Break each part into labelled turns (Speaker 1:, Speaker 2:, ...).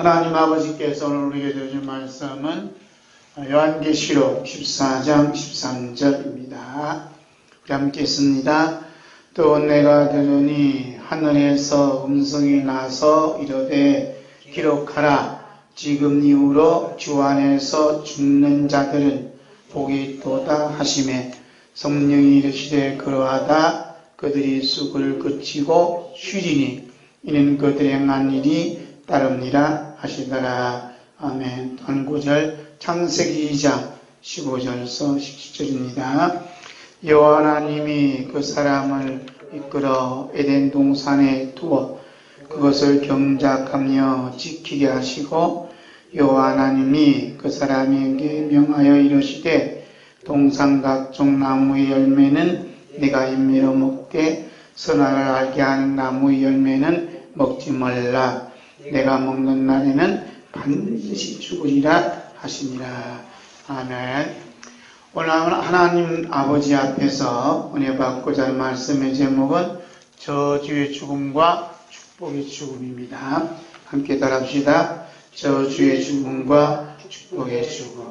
Speaker 1: 하나님 아버지께서 오늘 우리에게 주신 말씀은 요한계시록 14장 13절입니다. 우리 함께 읽습니다. 또 내가 들으니 하늘에서 음성이 나서 이르되 기록하라. 지금 이후로 주 안에서 죽는 자들은 복이 있도다 하시매 성령이 이르시되 그러하다. 그들이 쑥을 그치고 쉬리니 이는 그들의 행한 일이 따릅니다 하시더라. 아멘. 한 구절 창세기 2장 15절에서 17절입니다. 여호와 하나님이 그 사람을 이끌어 에덴 동산에 두어 그것을 경작하며 지키게 하시고 여호와 하나님이 그 사람에게 명하여 이르시되 동산 각종 나무의 열매는 네가 임의로 먹되 선악을 알게 하는 나무의 열매는 먹지 말라. 내가 먹는 날에는 반드시 죽으리라 하시니라. 아멘. 오늘 하나님 아버지 앞에서 은혜 받고자 하는 말씀의 제목은 저주의 죽음과 축복의 죽음입니다. 함께 따라합시다. 저주의 죽음과 축복의 죽음.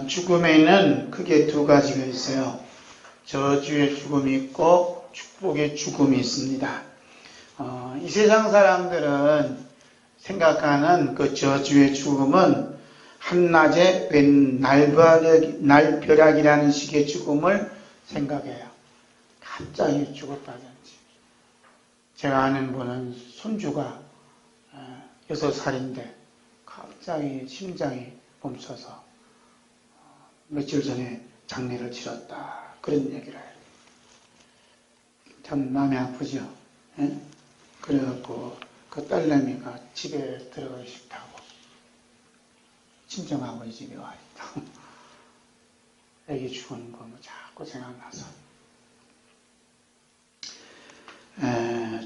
Speaker 1: 죽음에는 크게 두 가지가 있어요. 저주의 죽음이 있고 축복의 죽음이 있습니다. 이 세상 사람들은 생각하는 그 저주의 죽음은 한낮에 웬 날벼락이라는 식의 죽음을 생각해요. 갑자기 죽었다든지. 제가 아는 분은 손주가 6살인데 갑자기 심장이 멈춰서 며칠 전에 장례를 치렀다. 그런 얘기를 해요. 참 마음이 아프죠. 예? 그래갖고 그 딸내미가 집에 들어가기 싫다고 친정아버지 집에 와 있다고 애기 죽은 거 자꾸 생각나서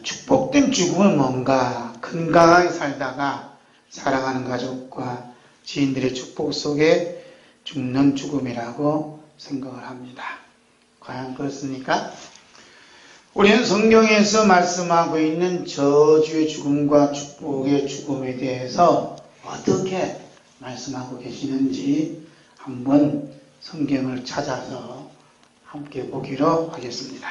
Speaker 1: 축복된 죽음은 뭔가 건강하게 살다가 사랑하는 가족과 지인들의 축복 속에 죽는 죽음이라고 생각을 합니다. 과연 그렇습니까? 우리는 성경에서 말씀하고 있는 저주의 죽음과 축복의 죽음에 대해서 어떻게 말씀하고 계시는지 한번 성경을 찾아서 함께 보기로 하겠습니다.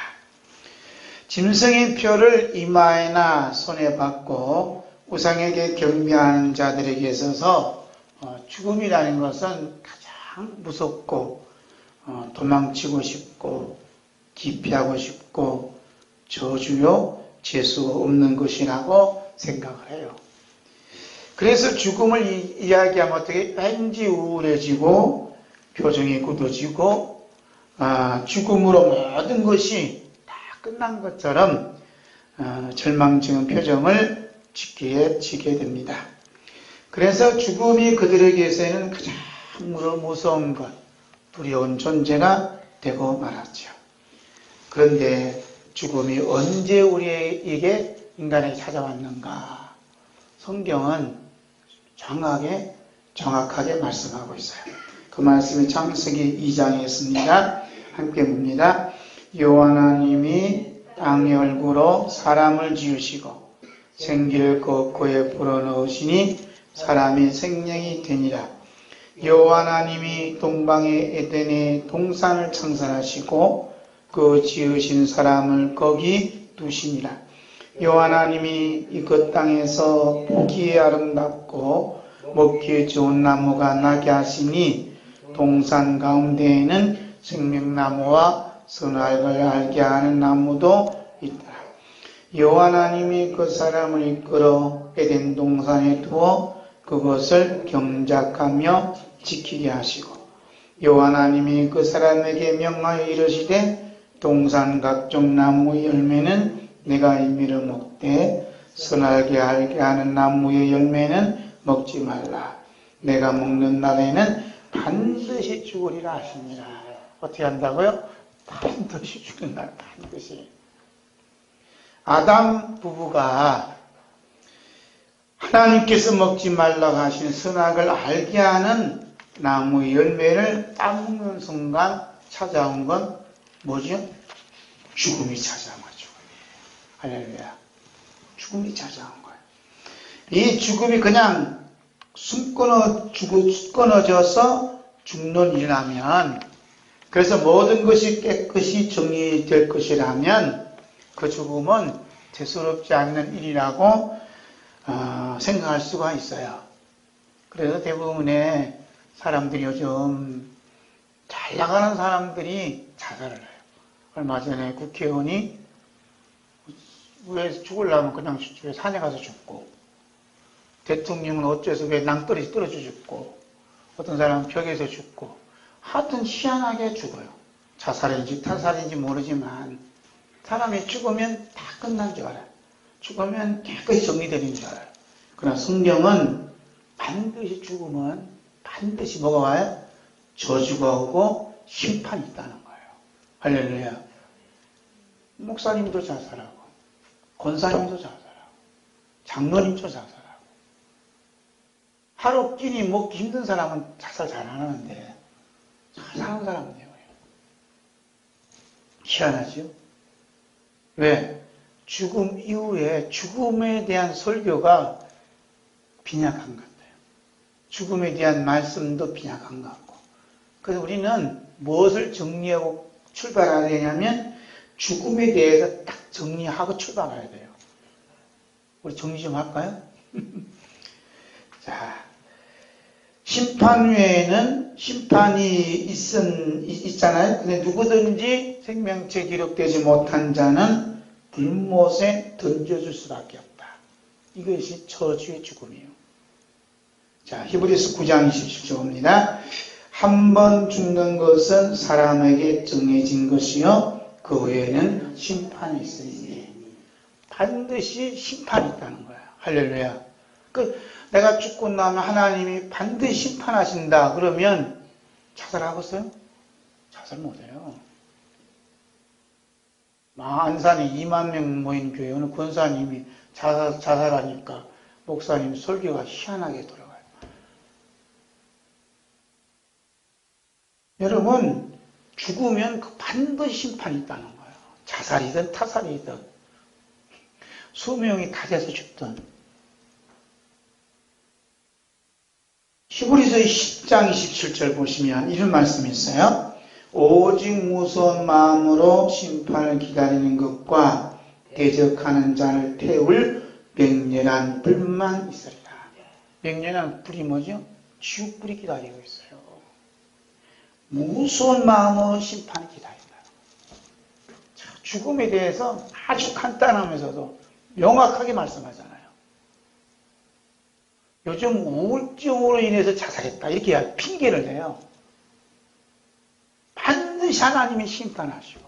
Speaker 1: 짐승의 표를 이마에나 손에 받고 우상에게 경배하는 자들에게 있어서 죽음이라는 것은 가장 무섭고 도망치고 싶고 기피하고 싶고 저주요 재수 없는 것이라고 생각을 해요. 그래서 죽음을 이야기하면 어떻게 왠지 우울해지고 표정이 굳어지고 죽음으로 모든 것이 다 끝난 것처럼 절망적인 표정을 짓게 됩니다. 그래서 죽음이 그들에게서는 가장 무서운 것, 두려운 존재가 되고 말았죠. 그런데 죽음이 언제 우리에게 인간에게 찾아왔는가? 성경은 정확하게 말씀하고 있어요. 그 말씀이 창세기 2장에 있습니다. 함께 봅니다. 여호와 하나님이 땅의 얼굴로 사람을 지으시고 생기를 그에 불어넣으시니 사람이 생명이 되니라. 여호와 하나님이 동방의 에덴의 동산을 창설하시고 그 지으신 사람을 거기 두시니라. 여호와 하나님이 그 땅에서 보기에 아름답고 먹기에 좋은 나무가 나게 하시니 동산 가운데에는 생명나무와 선악을 알게 하는 나무도 있더라. 여호와 하나님이 그 사람을 이끌어 에덴 동산에 두어 그것을 경작하며 지키게 하시고 여호와 하나님이 그 사람에게 명하여 이르시되 동산 각종 나무의 열매는 내가 임의로 먹되 선하게 알게 하는 나무의 열매는 먹지 말라. 내가 먹는 날에는 반드시 죽으리라 하시니라. 어떻게 한다고요? 반드시 죽는 날, 반드시. 아담 부부가 하나님께서 먹지 말라고 하신 선악을 알게 하는 나무의 열매를 따먹는 순간 찾아온 건 뭐죠? 죽음이 찾아온 거죠. 할렐루야. 죽음이 찾아온 거예요. 이 죽음이 그냥 숨 끊어져서 죽는 일이라면, 그래서 모든 것이 깨끗이 정리될 것이라면 그 죽음은 대수롭지 않는 일이라고 생각할 수가 있어요. 그래서 대부분의 사람들이 요즘 잘 나가는 사람들이 자살을 해요. 얼마 전에 국회의원이 왜 죽으려면 그냥 산에 가서 죽고, 대통령은 어째서 왜 낭떠러지 떨어져 죽고, 어떤 사람은 벽에서 죽고, 하여튼 희한하게 죽어요. 자살인지 타살인지 모르지만 사람이 죽으면 다 끝난 줄 알아요. 죽으면 깨끗이 정리되는 줄 알아요. 그러나 성경은 반드시 죽으면 반드시 뭐가 와요? 저주가 오고 심판이 있다는 거예요. 할렐루야. 목사님도 자살하고, 권사님도 자살하고, 장로님도 자살하고, 하루 끼니 먹기 힘든 사람은 자살 잘 안 하는데 자살하는 사람은요. 희한하죠? 왜? 죽음 이후에 죽음에 대한 설교가 빈약한 것 같아요. 죽음에 대한 말씀도 빈약한 것 같고. 그래서 우리는 무엇을 정리하고 출발해야 되냐면 죽음에 대해서 딱 정리하고 출발해야 돼요. 우리 정리 좀 할까요? 자, 심판 외에는 심판이 있잖아요. 근데 누구든지 생명체 기록되지 못한 자는 불못에 던져줄 수밖에 없다. 이것이 저주의 죽음이에요. 자, 히브리서 9장 27절입니다. 한 번 죽는 것은 사람에게 정해진 것이요 그 후에는 심판이 있으니 반드시 심판이 있다는 거야. 할렐루야. 내가 죽고 나면 하나님이 반드시 심판하신다. 그러면 자살하겠어요? 자살 못해요. 안산에 2만 명 모인 교회 어느 권사님이 자살하니까 목사님 설교가 희한하게 돌아가요. 여러분, 죽으면 반드시 심판이 있다는 거예요. 자살이든 타살이든 수명이 다 돼서 죽든. 히브리서 10장 27절 보시면 이런 말씀이 있어요. 오직 무서운 마음으로 심판을 기다리는 것과 대적하는 자를 태울 맹렬한 불만 있으리라. 맹렬한 불이 뭐죠? 지옥불이 기다리고 있어요. 무서운 마음으로 심판을 기다린다. 죽음에 대해서 아주 간단하면서도 명확하게 말씀하잖아요. 요즘 우울증으로 인해서 자살했다 이렇게 핑계를 대요. 반드시 하나님이 심판하시고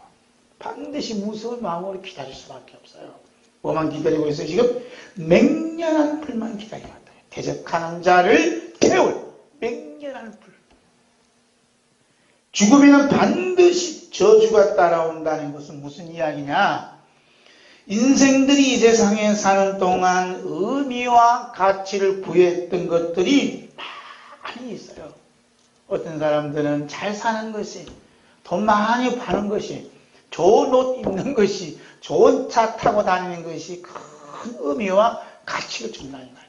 Speaker 1: 반드시 무서운 마음으로 기다릴 수밖에 없어요. 뭐만 기다리고 있어요? 지금 맹렬한 불만 기다리고 있다. 대적하는 자를 태울 맹렬한 불. 죽음에는 반드시 저주가 따라온다는 것은 무슨 이야기냐? 인생들이 이 세상에 사는 동안 의미와 가치를 부여했던 것들이 많이 있어요. 어떤 사람들은 잘 사는 것이, 돈 많이 버는 것이, 좋은 옷 입는 것이, 좋은 차 타고 다니는 것이 큰 의미와 가치를 준다는 말이에요.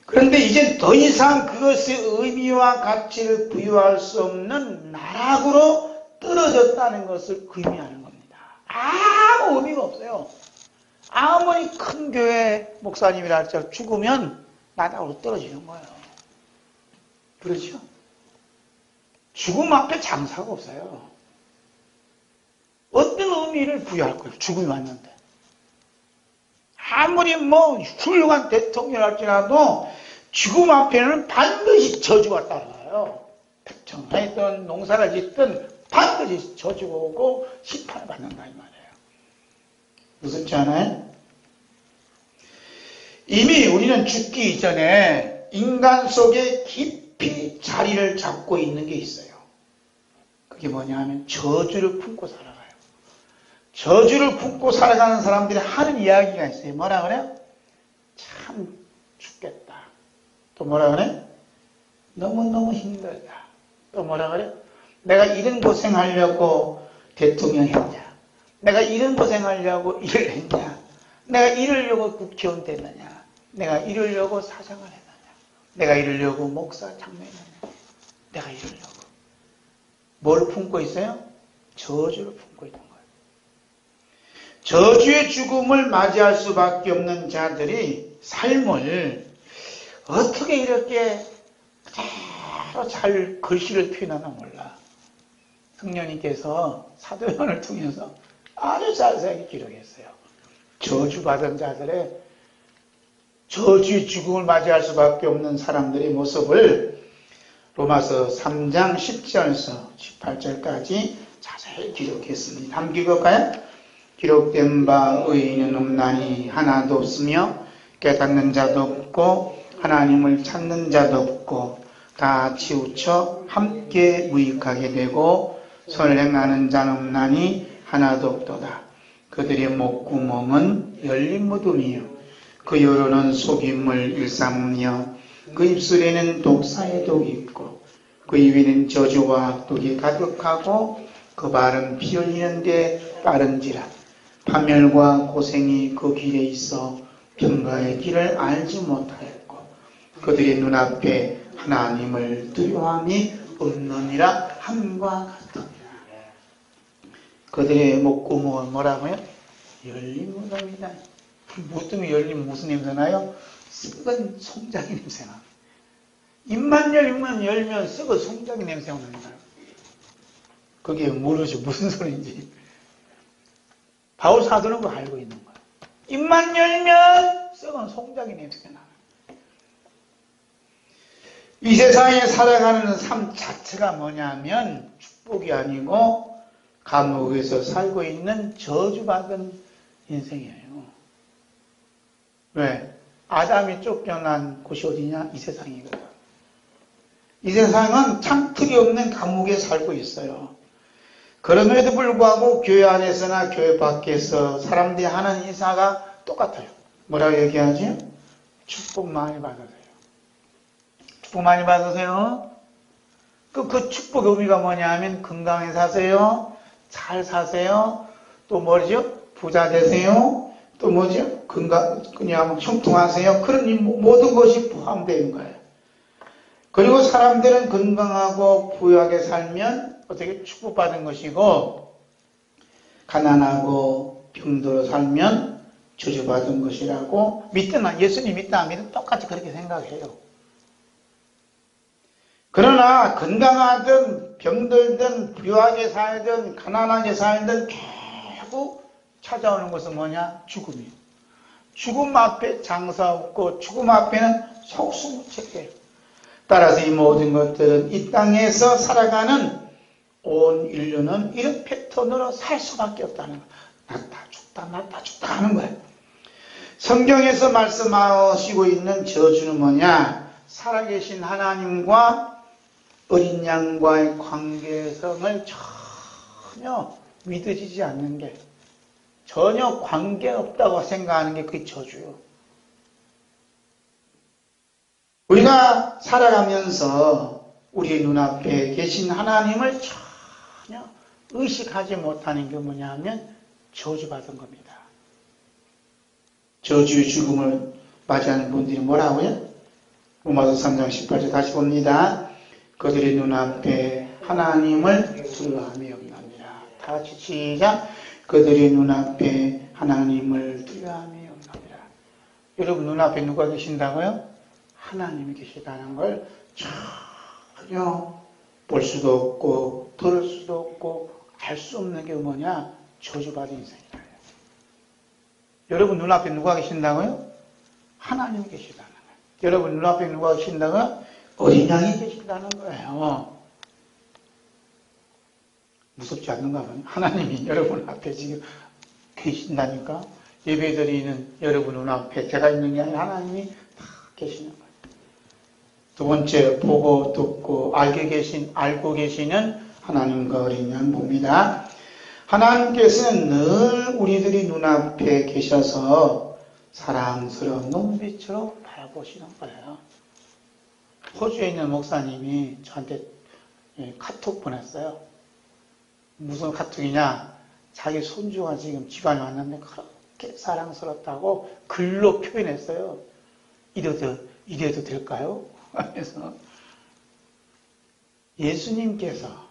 Speaker 1: 그런데 이제 더 이상 그것의 의미와 가치를 부여할 수 없는 나락으로 떨어졌다는 것을 의미하는 겁니다. 아무 의미가 없어요. 아무리 큰 교회 목사님이라 할지라도 죽으면 나락으로 떨어지는 거예요. 그렇죠? 죽음 앞에 장사가 없어요. 어떤 의미를 부여할 거예요? 죽음이 왔는데. 아무리 훌륭한 대통령 할지라도 죽음 앞에는 반드시 저주가 따라와요. 백정하였든 농사를 짓든 반드시 저주가 오고 심판을 받는다 이 말이에요. 무섭지 않아요? 이미 우리는 죽기 이전에 인간 속에 깊이 자리를 잡고 있는 게 있어요. 그게 뭐냐 하면 저주를 품고 살아가요. 저주를 품고 살아가는 사람들이 하는 이야기가 있어요. 뭐라 그래요? 참 죽겠다. 또 뭐라 그래? 너무너무 힘들다. 또 뭐라 그래? 내가 이런 고생하려고 대통령 했냐? 내가 이런 고생하려고 일을 했냐? 내가 이러려고 국회의원 됐느냐? 내가 이러려고 사장을 했느냐? 내가 이러려고 목사 장로했느냐? 내가 이러려고. 뭘 품고 있어요? 저주를 품고 있는 거예요. 저주의 죽음을 맞이할 수밖에 없는 자들이 삶을 어떻게 이렇게 그대로 잘 글씨를 표현하나 몰라. 성령님께서 사도 요한을 통해서 아주 자세하게 기록했어요. 저주받은 자들의 저주의 죽음을 맞이할 수밖에 없는 사람들의 모습을 로마서 3장 10절에서 18절까지 자세히 기록했습니다. 함께 읽을까요? 기록된 바 의인은 없나니 하나도 없으며 깨닫는 자도 없고 하나님을 찾는 자도 없고 다 치우쳐 함께 무익하게 되고 선행하는 자는 없나니 하나도 없도다. 그들의 목구멍은 열린 무덤이요 그 혀로는 속임을 일삼으며 그 입술에는 독사의 독이 있고 그 입에는 저주와 악독이 가득하고 그 발은 피 흘리는데 빠른지라 파멸과 고생이 그 길에 있어 평가의 길을 알지 못하였고 그들의 눈앞에 하나님을 두려움이 없느니라 함과 같으니라. 그들의 목구멍은 뭐라고요? 열린 무덤이다. 무덤이 열리면 무슨 냄새 나요? 썩은 송장이 냄새 나. 입만 열면 썩은 송장이 냄새가 나는 거예요. 그게 모르죠. 무슨 소리인지. 바울 사도는 그거 알고 있는 거예요. 입만 열면 썩은 송장이 냄새가 나는 거예요. 이 세상에 살아가는 삶 자체가 뭐냐면 축복이 아니고 감옥에서 살고 있는 저주받은 인생이에요. 왜? 아담이 쫓겨난 곳이 어디냐? 이 세상이거든. 이 세상은 창틀이 없는 감옥에 살고 있어요. 그럼에도 불구하고 교회 안에서나 교회 밖에서 사람들이 하는 인사가 똑같아요. 뭐라고 얘기하지? 축복 많이 받으세요. 축복 많이 받으세요. 그 축복의 의미가 뭐냐 하면 건강히 사세요. 잘 사세요. 또 뭐죠? 부자 되세요. 또 뭐죠? 그냥 형통하세요. 그런 모든 것이 포함되는 거예요. 그리고 사람들은 건강하고 부유하게 살면 어떻게 축복받은 것이고 가난하고 병들어 살면 저주받은 것이라고 믿든 예수님 믿다 안 믿든 똑같이 그렇게 생각해요. 그러나 건강하든 병들든 부유하게 살든 가난하게 살든 결국 찾아오는 것은 뭐냐? 죽음이에요. 죽음 앞에 장사 없고 죽음 앞에는 속수무책이에요. 따라서 이 모든 것들은 이 땅에서 살아가는 온 인류는 이런 패턴으로 살 수밖에 없다는 거예요. 났다 죽다 하는 거예요. 성경에서 말씀하시고 있는 저주는 뭐냐? 살아계신 하나님과 어린 양과의 관계성을 전혀 믿어지지 않는 게 전혀 관계없다고 생각하는 게 그게 저주예요. 우리가 살아가면서 우리 눈앞에 계신 하나님을 전혀 의식하지 못하는 게 뭐냐면 저주받은 겁니다. 저주의 죽음을 맞이하는 분들이 뭐라고요? 로마서 3장 18절 다시 봅니다. 그들의 눈앞에 하나님을 두려워함이 없느니라. 다 같이 시작. 그들의 눈앞에 하나님을 두려워함이 없느니라. 여러분 눈앞에 누가 계신다고요? 하나님이 계시다는 걸 전혀 볼 수도 없고 들을 수도 없고 알 수 없는 게 뭐냐? 저주받은 인생이다. 여러분 눈앞에 누가 계신다고요? 하나님이 계시다는 거예요. 여러분 눈앞에 누가 계신다고요? 어린 양이 계신다는 거예요. 무섭지 않는가 봐요. 하나님이 여러분 앞에 지금 계신다니까. 예배드리는 여러분 눈앞에 제가 있는 게 아니라 하나님이 다 계시는 거예요. 두 번째, 보고 듣고 알고 계시는 하나님과 어린 양 봅니다. 하나님께서는 늘 우리들이 눈앞에 계셔서 사랑스러운 눈빛으로 바라보시는 거예요. 호주에 있는 목사님이 저한테 카톡 보냈어요. 무슨 카톡이냐? 자기 손주가 지금 집안에 왔는데 그렇게 사랑스럽다고 글로 표현했어요. 이래도 될까요? 그래서 예수님께서,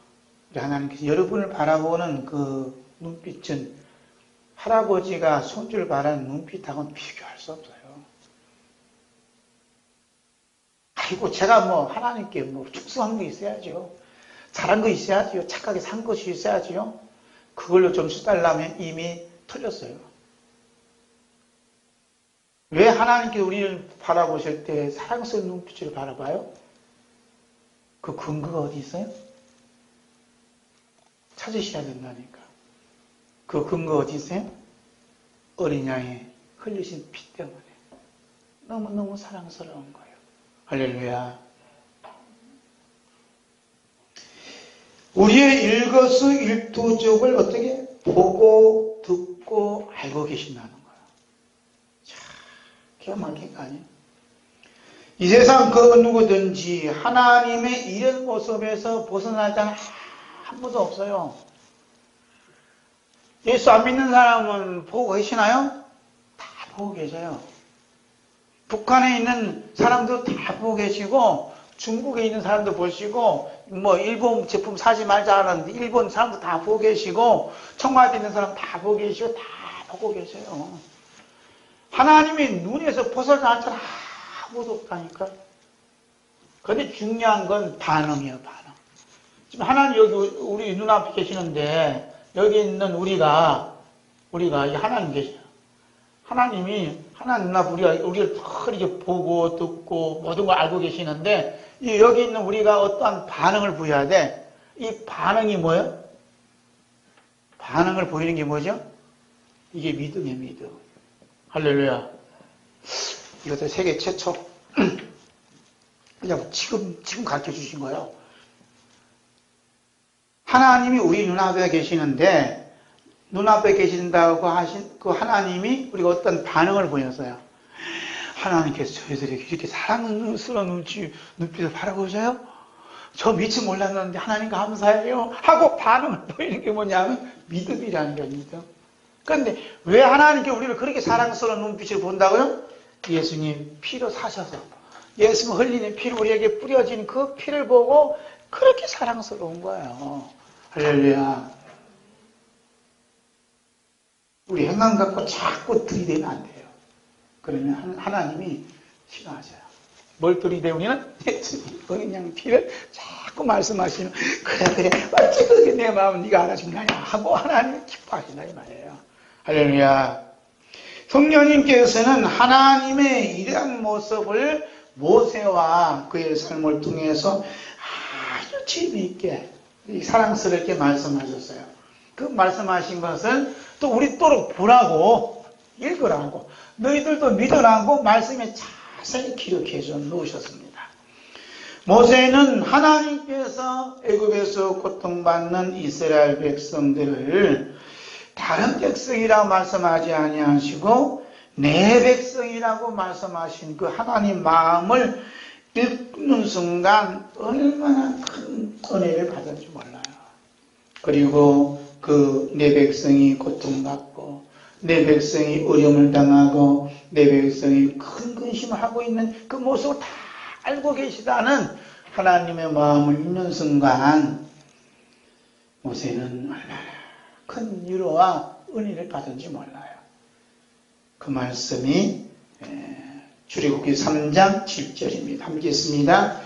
Speaker 1: 우리 하나님께서 여러분을 바라보는 그 눈빛은 할아버지가 손주를 바라는 눈빛하고는 비교할 수 없어요. 아이고, 제가 하나님께 축성한 거 있어야죠. 잘한 거 있어야지요. 착하게 산 것이 있어야지요. 그걸로 점수 달라면 이미 틀렸어요. 왜 하나님께 우리를 바라보실 때 사랑스러운 눈빛으로 바라봐요? 그 근거가 어디 있어요? 찾으셔야 된다니까. 그 근거 어디 있어요? 어린 양의 흘리신 피 때문에 너무너무 사랑스러운 거예요. 할렐루야. 우리의 일거수일투족을 어떻게 보고 듣고 알고 계신다는 거예요. 자, 기가 막힌 거 아니에요? 이 세상 그 누구든지 하나님의 이런 모습에서 벗어날 자는 아무도 없어요. 예수 안 믿는 사람은 보고 계시나요? 다 보고 계세요. 북한에 있는 사람도 다 보고 계시고, 중국에 있는 사람도 보시고, 일본 제품 사지 말자 하는데 일본 사람도 다 보고 계시고, 청와대에 있는 사람 다 보고 계시고, 다 보고 계세요. 하나님의 눈에서 벗어날 자는 아무도 없다니까. 그런데 중요한 건 반응이에요, 반응. 지금 하나님 여기 우리 눈앞에 계시는데, 여기 있는 우리가 하나님 계셔요. 하나님이 하나님 눈앞 우리를 이렇게 보고 듣고 모든 걸 알고 계시는데, 여기 있는 우리가 어떠한 반응을 보여야 돼. 이 반응이 뭐예요? 반응을 보이는 게 뭐죠? 이게 믿음이에요, 믿음. 할렐루야. 이것도 세계 최초. 그냥 지금 가르쳐 주신 거예요. 하나님이 우리 눈앞에 계시는데, 눈앞에 계신다고 하신 그 하나님이 우리가 어떤 반응을 보였어요. 하나님께서 저희들에게 이렇게 사랑스러운 눈빛을 바라보셔요? 저 미처 몰랐는데 하나님 감사해요 하고 반응을 보이는 게 뭐냐면 믿음이라는 겁니다. 그런데 왜 하나님께 우리를 그렇게 사랑스러운 눈빛을 본다고요? 예수님 피로 사셔서 예수님 흘리는 피로 우리에게 뿌려진 그 피를 보고 그렇게 사랑스러운 거예요. 할렐루야. 우리 행한 갖고 자꾸 들이대면 안 돼요. 그러면 하나님이 싫어하셔요. 뭘 들이대 우리는? 예수님 그냥 피를 자꾸 말씀하시면 그래 어찌 내 마음은 네가 알아준 거냐 하고 하나님이 기뻐하신다 이 말이에요. 할렐루야. 성령님께서는 하나님의 이러한 모습을 모세와 그의 삶을 통해서 아주 재미있게 사랑스럽게 말씀하셨어요. 그 말씀하신 것은 또 우리 또록 보라고 읽으라고 너희들도 믿으라고 말씀에 자세히 기록해 놓으셨습니다. 모세는 하나님께서 애굽에서 고통받는 이스라엘 백성들을 다른 백성이라고 말씀하지 아니하시고 내 백성이라고 말씀하신 그 하나님 마음을 읽는 순간 얼마나 큰 은혜를 받은지 몰라요. 그리고 그 내 백성이 고통받고 내 백성이 어려움을 당하고 내 백성이 큰 근심을 하고 있는 그 모습을 다 알고 계시다는 하나님의 마음을 읽는 순간 모세는 얼마나 큰 위로와 은혜를 받은지 몰라요. 그 말씀이 출애굽기 3장 7절입니다. 함께 읽습니다.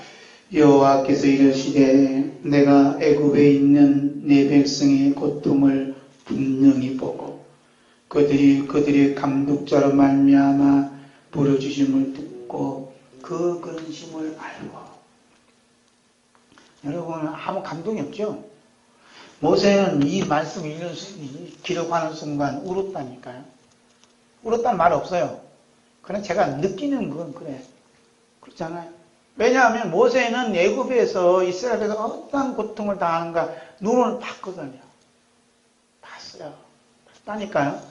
Speaker 1: 여호와께서 이르시되 내가 애굽에 있는 내 백성의 고통을 분명히 보고 그들의 감독자로 말미암아 부르짖음을 듣고 그 근심을 알고. 여러분 아무 감동이 없죠? 모세는 이 말씀을 기록하는 순간 울었다니까요. 울었다는 말 없어요. 그냥 제가 느끼는 건 그래. 그렇잖아요. 왜냐하면 모세는 애굽에서 이스라엘에서 어떤 고통을 당하는가 눈을 봤거든요. 봤어요. 봤다니까요.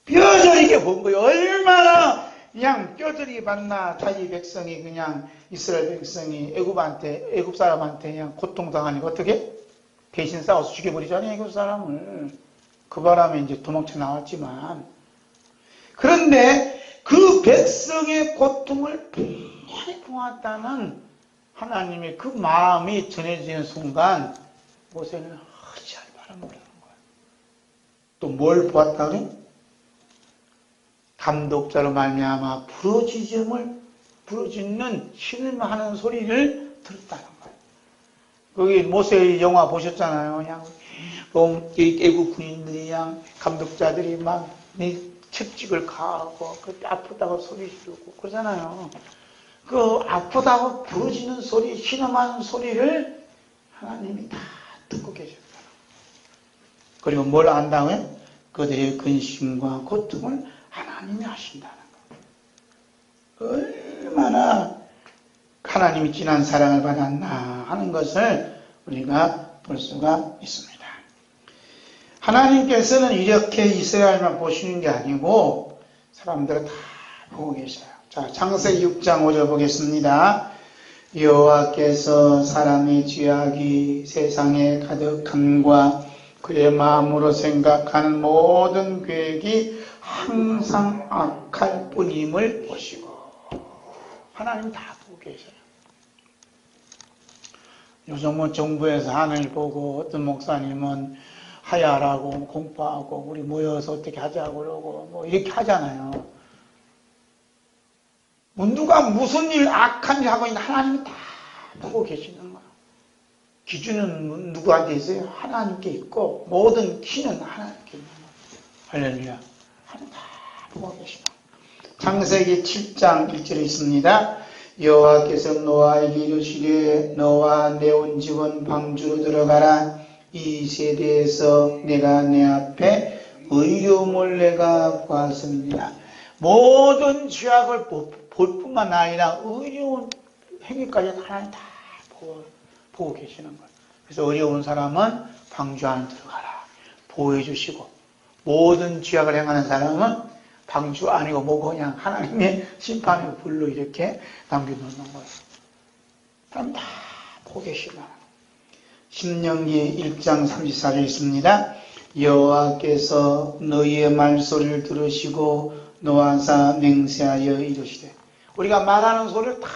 Speaker 1: 뼈저리게 본 거예요. 얼마나 그냥 뼈저리게 봤나. 자기 백성이 그냥 이스라엘 백성이 애굽 사람한테 그냥 고통당하니까 어떻게? 대신 싸워서 죽여버리잖아요. 애굽 사람을. 그 바람에 이제 도망쳐 나왔지만, 그런데 그 백성의 고통을 많이 보았다는 하나님의 그 마음이 전해지는 순간 모세는 어찌할 바를 모르는 거예요. 또 뭘 보았다고요? 감독자로 말미암아 부러지는 신음하는 소리를 들었다는 거예요. 거기 모세 영화 보셨잖아요. 그냥 애국 군인들이 그냥 감독자들이 막 채찍을 가하고 그 아프다고 소리 지르고 그러잖아요. 그 아프다고 부러지는 소리, 신음하는 소리를 하나님이 다 듣고 계셨다. 그리고 뭘 안다고요? 그들의 근심과 고통을 하나님이 하신다는 거. 얼마나 하나님이 진한 사랑을 받았나 하는 것을 우리가 볼 수가 있습니다. 하나님께서는 이렇게 이스라엘만 보시는 게 아니고 사람들을 다 보고 계셔요. 자, 창세기 6장 5절 보겠습니다. 여호와께서 사람의 죄악이 세상에 가득함과 그의 마음으로 생각하는 모든 계획이 항상 악할 뿐임을 보시고. 하나님 다 보고 계셔요. 요즘 뭐 정부에서 하늘 보고 어떤 목사님은 하야라고 공부하고 우리 모여서 어떻게 하자고 그러고 뭐 이렇게 하잖아요. 뭐 누가 무슨 일 악한 일 하고 있는데 하나님이 다 보고 계시는 거예요. 기준은 누구한테 있어요? 하나님께 있고 모든 키는 하나님께 있는 거예요. 할렐루야. 하나님 다 보고 계시다. 창세기 7장 1절에 있습니다. 여호와께서 노아에게 이르시되 너와 내 온 집은 방주로 들어가라. 이 세대에서 내가 내 앞에 의로움을 내가 보았습니다. 모든 죄악을 볼 뿐만 아니라 의로운 행위까지 하나님 다 보고 계시는 거예요. 그래서 어려운 사람은 방주 안에 들어가라. 보호해 주시고 모든 죄악을 행하는 사람은 방주 아니고 뭐고 그냥 하나님의 심판의 불로 이렇게 남겨놓는 거예요. 하나님 다 보고 계시다. 신명기 1장 34절에 있습니다. 여호와께서 너희의 말소리를 들으시고 노하사 맹세하여 이르시되. 우리가 말하는 소리를 다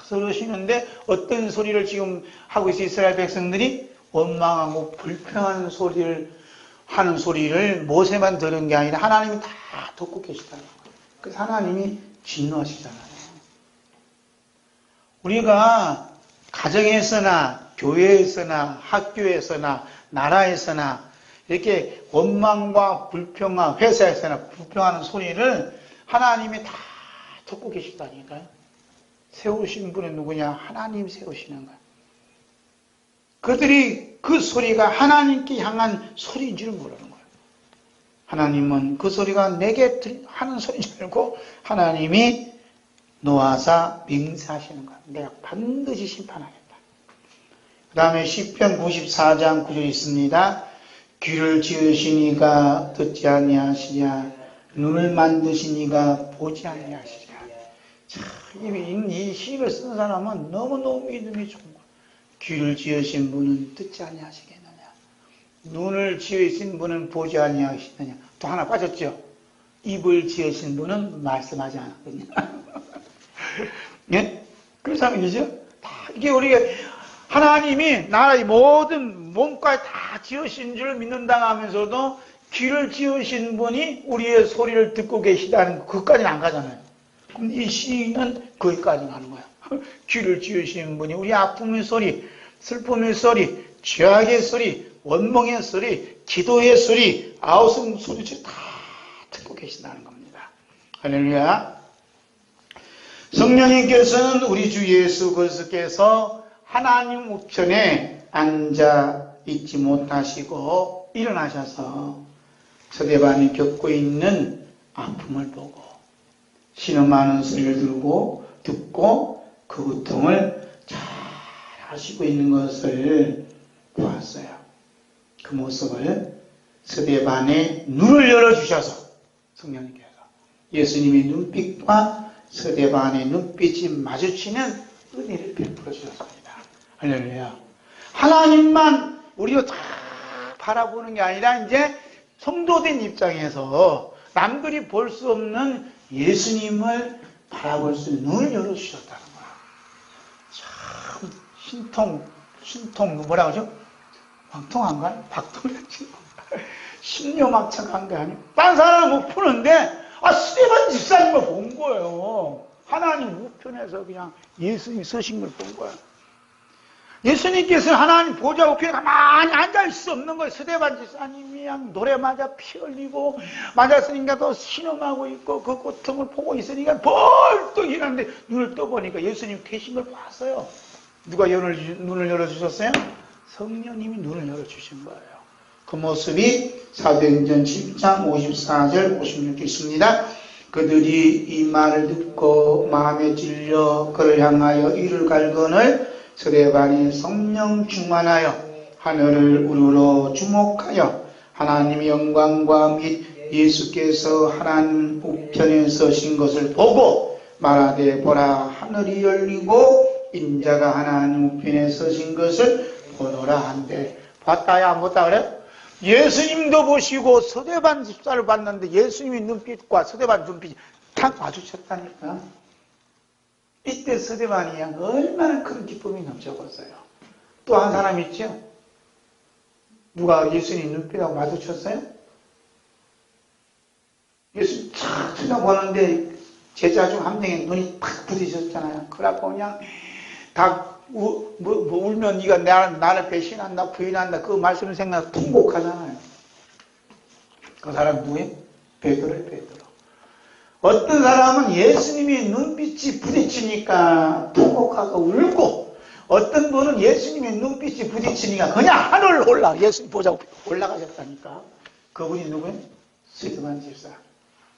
Speaker 1: 들으시는데 어떤 소리를 지금 하고 있어요? 이스라엘 백성들이 원망하고 불평하는 소리를 하는 소리를 모세만 들은 게 아니라 하나님이 다 듣고 계시다는 거예요. 그래서 하나님이 진노하시잖아요. 우리가 가정에서나 교회에서나 학교에서나 나라에서나 이렇게 원망과 불평과 회사에서나 불평하는 소리를 하나님이 다 듣고 계시다니까요. 세우신 분은 누구냐? 하나님 세우시는 거예요. 그들이 그 소리가 하나님께 향한 소리인 줄 모르는 거예요. 하나님은 그 소리가 내게 하는 소리인 줄 알고 하나님이 노하사 맹세하시는 거예요. 내가 반드시 심판하겠다. 그 다음에 시편 94장 9절 있습니다. 귀를 지으시니가 듣지 아니하시랴 눈을 만드시니가 보지 아니하시랴. 참, 이 시를 쓴 사람은 너무너무 믿음이 좋은 거예요. 귀를 지으신 분은 듣지 아니하시겠느냐. 눈을 지으신 분은 보지 아니하시느냐. 또 하나 빠졌죠. 입을 지으신 분은 말씀하지 않았거든요. 예? 그 상황이죠. 다 이게 우리가 하나님이 나의 모든 몸까지 다 지으신 줄 믿는다 하면서도 귀를 지으신 분이 우리의 소리를 듣고 계시다는 그것까지는 안 가잖아요. 그럼 이 시는 거기까지 가는 거야. 귀를 지으신 분이 우리 아픔의 소리, 슬픔의 소리, 죄악의 소리, 원망의 소리, 기도의 소리, 아우성 소리를 다 듣고 계신다는 겁니다. 할렐루야. 성령님께서는 우리 주 예수 그리스도께서 하나님 우편에 앉아 있지 못하시고 일어나셔서 서대반이 겪고 있는 아픔을 보고 신음하는 소리를 듣고 그 고통을 잘 하시고 있는 것을 보았어요. 그 모습을 서대반의 눈을 열어주셔서 성령님께서 예수님의 눈빛과 서대반의 눈빛이 마주치는 은혜를 베풀어 주셨습니다. 할렐루야. 하나님만 우리가 다 바라보는 게 아니라 이제 성도된 입장에서 남들이 볼 수 없는 예수님을 바라볼 수 있는 눈을 열어주셨다는 거야. 참 신통 뭐라 그러죠? 방통한가요? 박통했지. 신묘막창한 게 아니에요. 딴 사람은 못 푸는데 스데반 집사님을 본 거예요. 하나님 우편에서 그냥 예수님이 서신 걸 본 거예요. 예수님께서는 하나님 보좌 우편에 가만히 앉아있을 수 없는 거예요. 스데반 집사님이 그냥 노래 맞아 피 흘리고 맞았으니까 또 신음하고 있고 그 고통을 보고 있으니까 벌떡 일어났는데 눈을 떠보니까 예수님 계신 걸 봤어요. 누가 눈을 열어주셨어요? 성령님이 눈을 열어주신 거예요. 그 모습이 사도행전 10장 54절 56절 있습니다. 그들이 이 말을 듣고 마음에 찔려 그를 향하여 이를 갈거늘 스데반이 성령 충만하여 하늘을 우러러 주목하여 하나님의 영광과 및 예수께서 하나님 우편에 서신 것을 보고 말하되 보라 하늘이 열리고 인자가 하나님 우편에 서신 것을 보노라 한데 봤다야 안 봤다 그래? 예수님도 보시고 스데반 집사를 봤는데 예수님의 눈빛과 스데반 눈빛이 탁 마주쳤다니까. 이때 스데반이 얼마나 큰 기쁨이 넘쳐버렸어요. 또 한 사람 있죠? 누가 예수님 눈빛하고 마주쳤어요? 예수님 탁 쳐다보는데 제자 중 한 명의 눈이 탁 부딪혔잖아요. 그래갖고 그냥 다 울면 네가 나를 배신한다 부인한다 그 말씀을 생각하면 통곡하잖아요. 그 사람 누구예요? 베드로예요. 베드로. 어떤 사람은 예수님이 눈빛이 부딪히니까 통곡하고 울고 어떤 분은 예수님의 눈빛이 부딪히니까 그냥 하늘을 예수님 보자고 올라가셨다니까. 그분이 누구예요? 스데반 집사.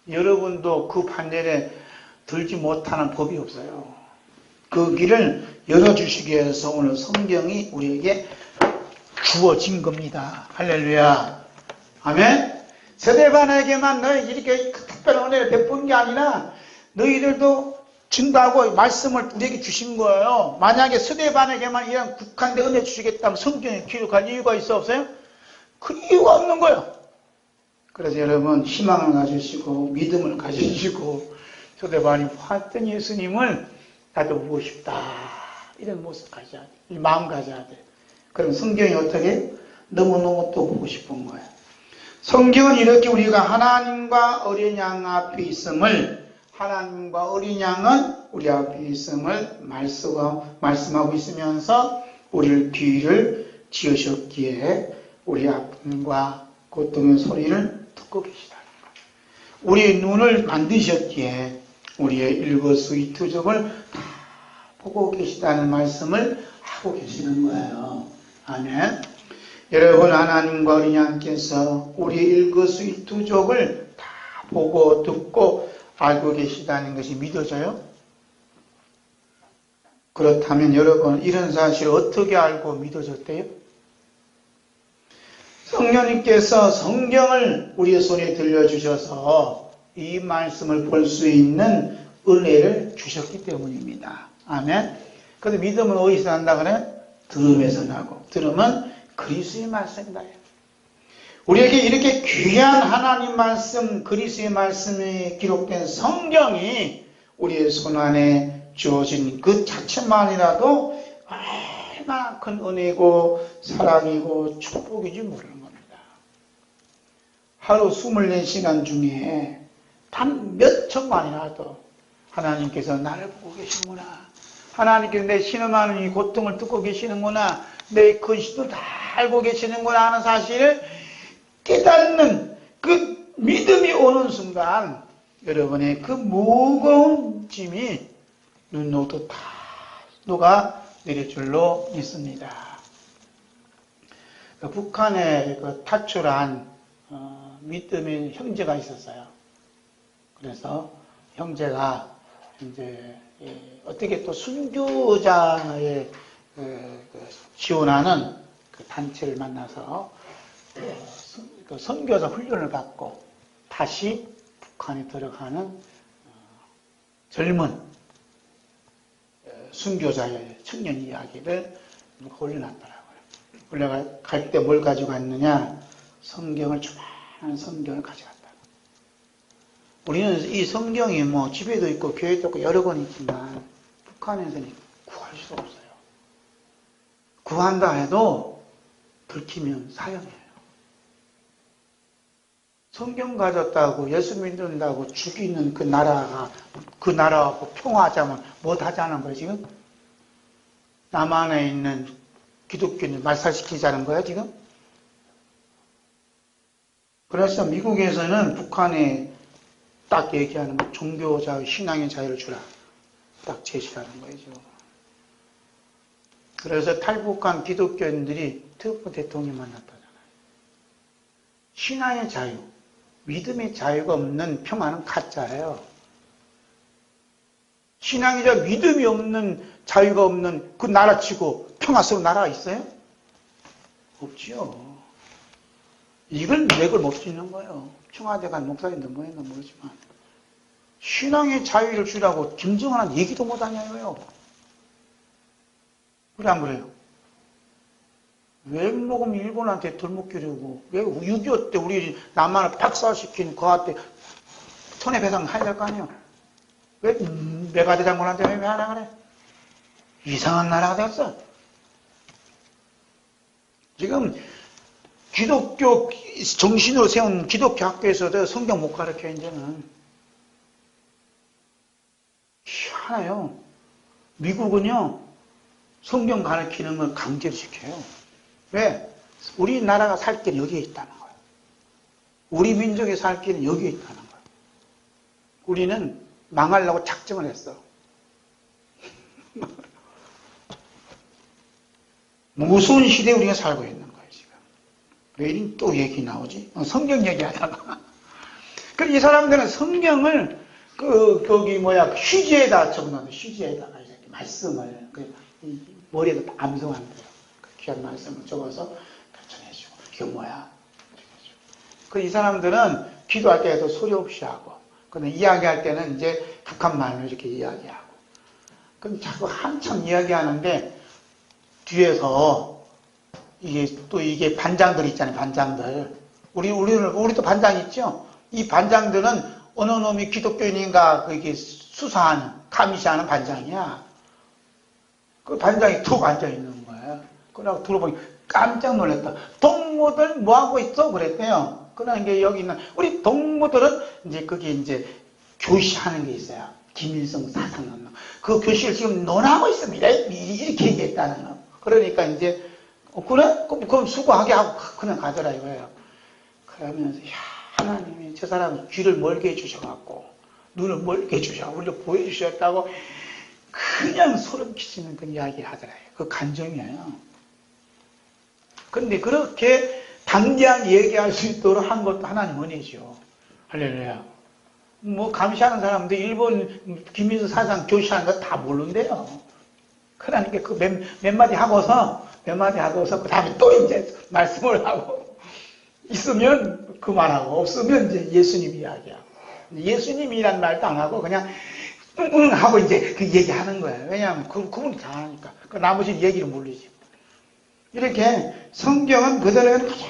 Speaker 1: 여러분도 그 판넬에 들지 못하는 법이 없어요. 그 길을 열어주시기 위해서 오늘 성경이 우리에게 주어진 겁니다. 할렐루야. 아멘. 스데반에게만 너희 이렇게 특별한 은혜를 베푼 게 아니라 너희들도 증거하고 말씀을 우리에게 주신 거예요. 만약에 스데반에게만 이런 국한된 은혜 주시겠다면 성경에 기록할 이유가 있어 없어요? 그 이유가 없는 거예요. 그래서 여러분 희망을 가지시고 믿음을 가지시고 스데반이 봤던 예수님을 나도 보고 싶다. 이런 모습 가져야 돼. 이 마음 가져야 돼. 그럼 성경이 어떻게? 너무너무 또 보고 싶은 거예요. 성경은 이렇게 우리가 하나님과 어린 양 앞에 있음을, 하나님과 어린 양은 우리 앞에 있음을 말씀하고 있으면서 우리를 귀를 지으셨기에 우리 아픔과 고통의 소리를 듣고 계시다는 거예요. 우리의 눈을 만드셨기에 우리의 일거수일투족을 다 보고 계시다는 말씀을 하고 계시는 거예요. 아멘. 여러분 하나님과 어린 양께서 우리의 일거수일투족을 다 보고 듣고 알고 계시다는 것이 믿어져요? 그렇다면 여러분 이런 사실을 어떻게 알고 믿어졌대요? 성령님께서 성경을 우리의 손에 들려주셔서 이 말씀을 볼 수 있는 은혜를 주셨기 때문입니다. 아멘. 그래서 믿음은 어디서 난다 그래? 들음에서 나고 들음은 그리스도의 말씀이다. 우리에게 이렇게 귀한 하나님 말씀, 그리스도의 말씀이 기록된 성경이 우리의 손안에 주어진 그 자체만이라도 얼마나 큰 은혜고 사랑이고 축복인지 모르는 겁니다. 하루 24시간 중에 단 몇 초만이라도 하나님께서 나를 보고 계시는구나. 하나님께서 내 신음하는 이 고통을 듣고 계시는구나. 내 근심도 다 알고 계시는구나 하는 사실을 깨닫는 그 믿음이 오는 순간 여러분의 그 무거운 짐이 눈으로도 다 녹아 내릴 줄로 믿습니다. 북한에 탈출한 믿음의 형제가 있었어요. 그래서 형제가 이제 어떻게 또 순교자의 지원하는 그 단체를 만나서 그 선교사 훈련을 받고 다시 북한에 들어가는 젊은 순교자의 청년 이야기를 올려놨더라고요. 올라갈 때 뭘 가지고 갔느냐? 성경을 조그맣게 하는 성경을 가져갔다. 우리는 이 성경이 뭐 집에도 있고 교회도 있고 여러 번 있지만 북한에서는 구할 수 없어요. 구한다 해도 들키면 사형이에요. 성경 가졌다고 예수 믿는다고 죽이는 그 나라하고 평화하자면 못하자는 거예요 지금? 남한에 있는 기독교인을 말살시키자는 거예요 지금? 그래서 미국에서는 북한에 딱 얘기하는 종교자유, 신앙의 자유를 주라. 딱 제시하는 거죠. 그래서 탈북한 기독교인들이 트럼프 대통령 만났다잖아요. 신앙의 자유, 믿음의 자유가 없는 평화는 가짜예요. 신앙의 자유, 믿음이 없는 자유가 없는 그 나라치고 평화스러운 나라가 있어요? 없지요. 이걸 맥을 못 짓는 거예요. 청와대 간 목사님들 뭐했나 모르지만 신앙의 자유를 주라고 김정은한 얘기도 못하냐고요. 그래 안 그래요? 왜 먹으면 일본한테 돌먹기려고 왜 6.25 때 우리 남한을 박살시킨 그한테 손해배상 해야 될 거 아니에요? 왜 메가드 장군한테 왜 하나 그래? 이상한 나라가 됐어. 지금 기독교 정신으로 세운 기독교 학교에서도 성경 못 가르쳐 이제는. 희한해요. 미국은요 성경 가르치는 걸 강제로 시켜요. 왜? 우리나라가 살 길은 여기에 있다는 거예요. 우리 민족이 살 길은 여기에 있다는 거예요. 우리는 망하려고 작정을 했어. 무서운 시대에 우리가 살고 있는 거예요 지금. 왜 또 얘기 나오지? 성경 얘기하다가. 그래서 이 사람들은 성경을 휴지에다 적어놓는 휴지에다가 이렇게 말씀을 머리에다 암송한대요. 귀한 말씀을 적어서 전해주고 이게 뭐야? 이 사람들은 기도할 때에도 소리 없이 하고, 근데 이야기할 때는 이제 북한 말로 이렇게 이야기하고, 그럼 자꾸 한참 이야기하는데 뒤에서 이게 반장들 있잖아요, 반장들. 우리도 반장 있죠? 이 반장들은 어느 놈이 기독교인인가 그게 수사하는, 감시하는 반장이야. 그 반장이 툭 앉아있는 거야. 그러고 들어보니 깜짝 놀랐다. 동무들 뭐하고 있어? 그랬대요. 그러니까 여기 있는, 우리 동무들은 이제 그게 이제 교시하는 게 있어요. 김일성 사상 넣는. 그 교시를 지금 논하고 있습니다. 이렇게 얘기했다는 거. 그러니까 이제, 그래? 그럼 수고하게 하고 그냥 가더라 이거예요. 그러면서, 하나님이 저 사람 귀를 멀게 해주셔갖고, 눈을 멀게 해주셔갖고, 우리를 보여주셨다고, 그냥 소름 끼치는 그 이야기 하더라고요. 그 간정이에요. 근데 그렇게 당장 얘기할 수 있도록 한 것도 하나님 은혜죠. 할렐루야. 뭐, 감시하는 사람들, 일본 김일성 사상 교시하는 거 다 모른대요. 그러니까 그 몇 마디 하고서, 그 다음에 또 이제 말씀을 하고, 있으면 그만하고, 없으면 이제 예수님 이야기하고. 예수님이란 말도 안 하고, 그냥, 하고 이제 그 얘기하는 거예요. 왜냐하면 그분이 다 하니까. 그 나머지 얘기를 모르지. 이렇게 성경은 그대로 가장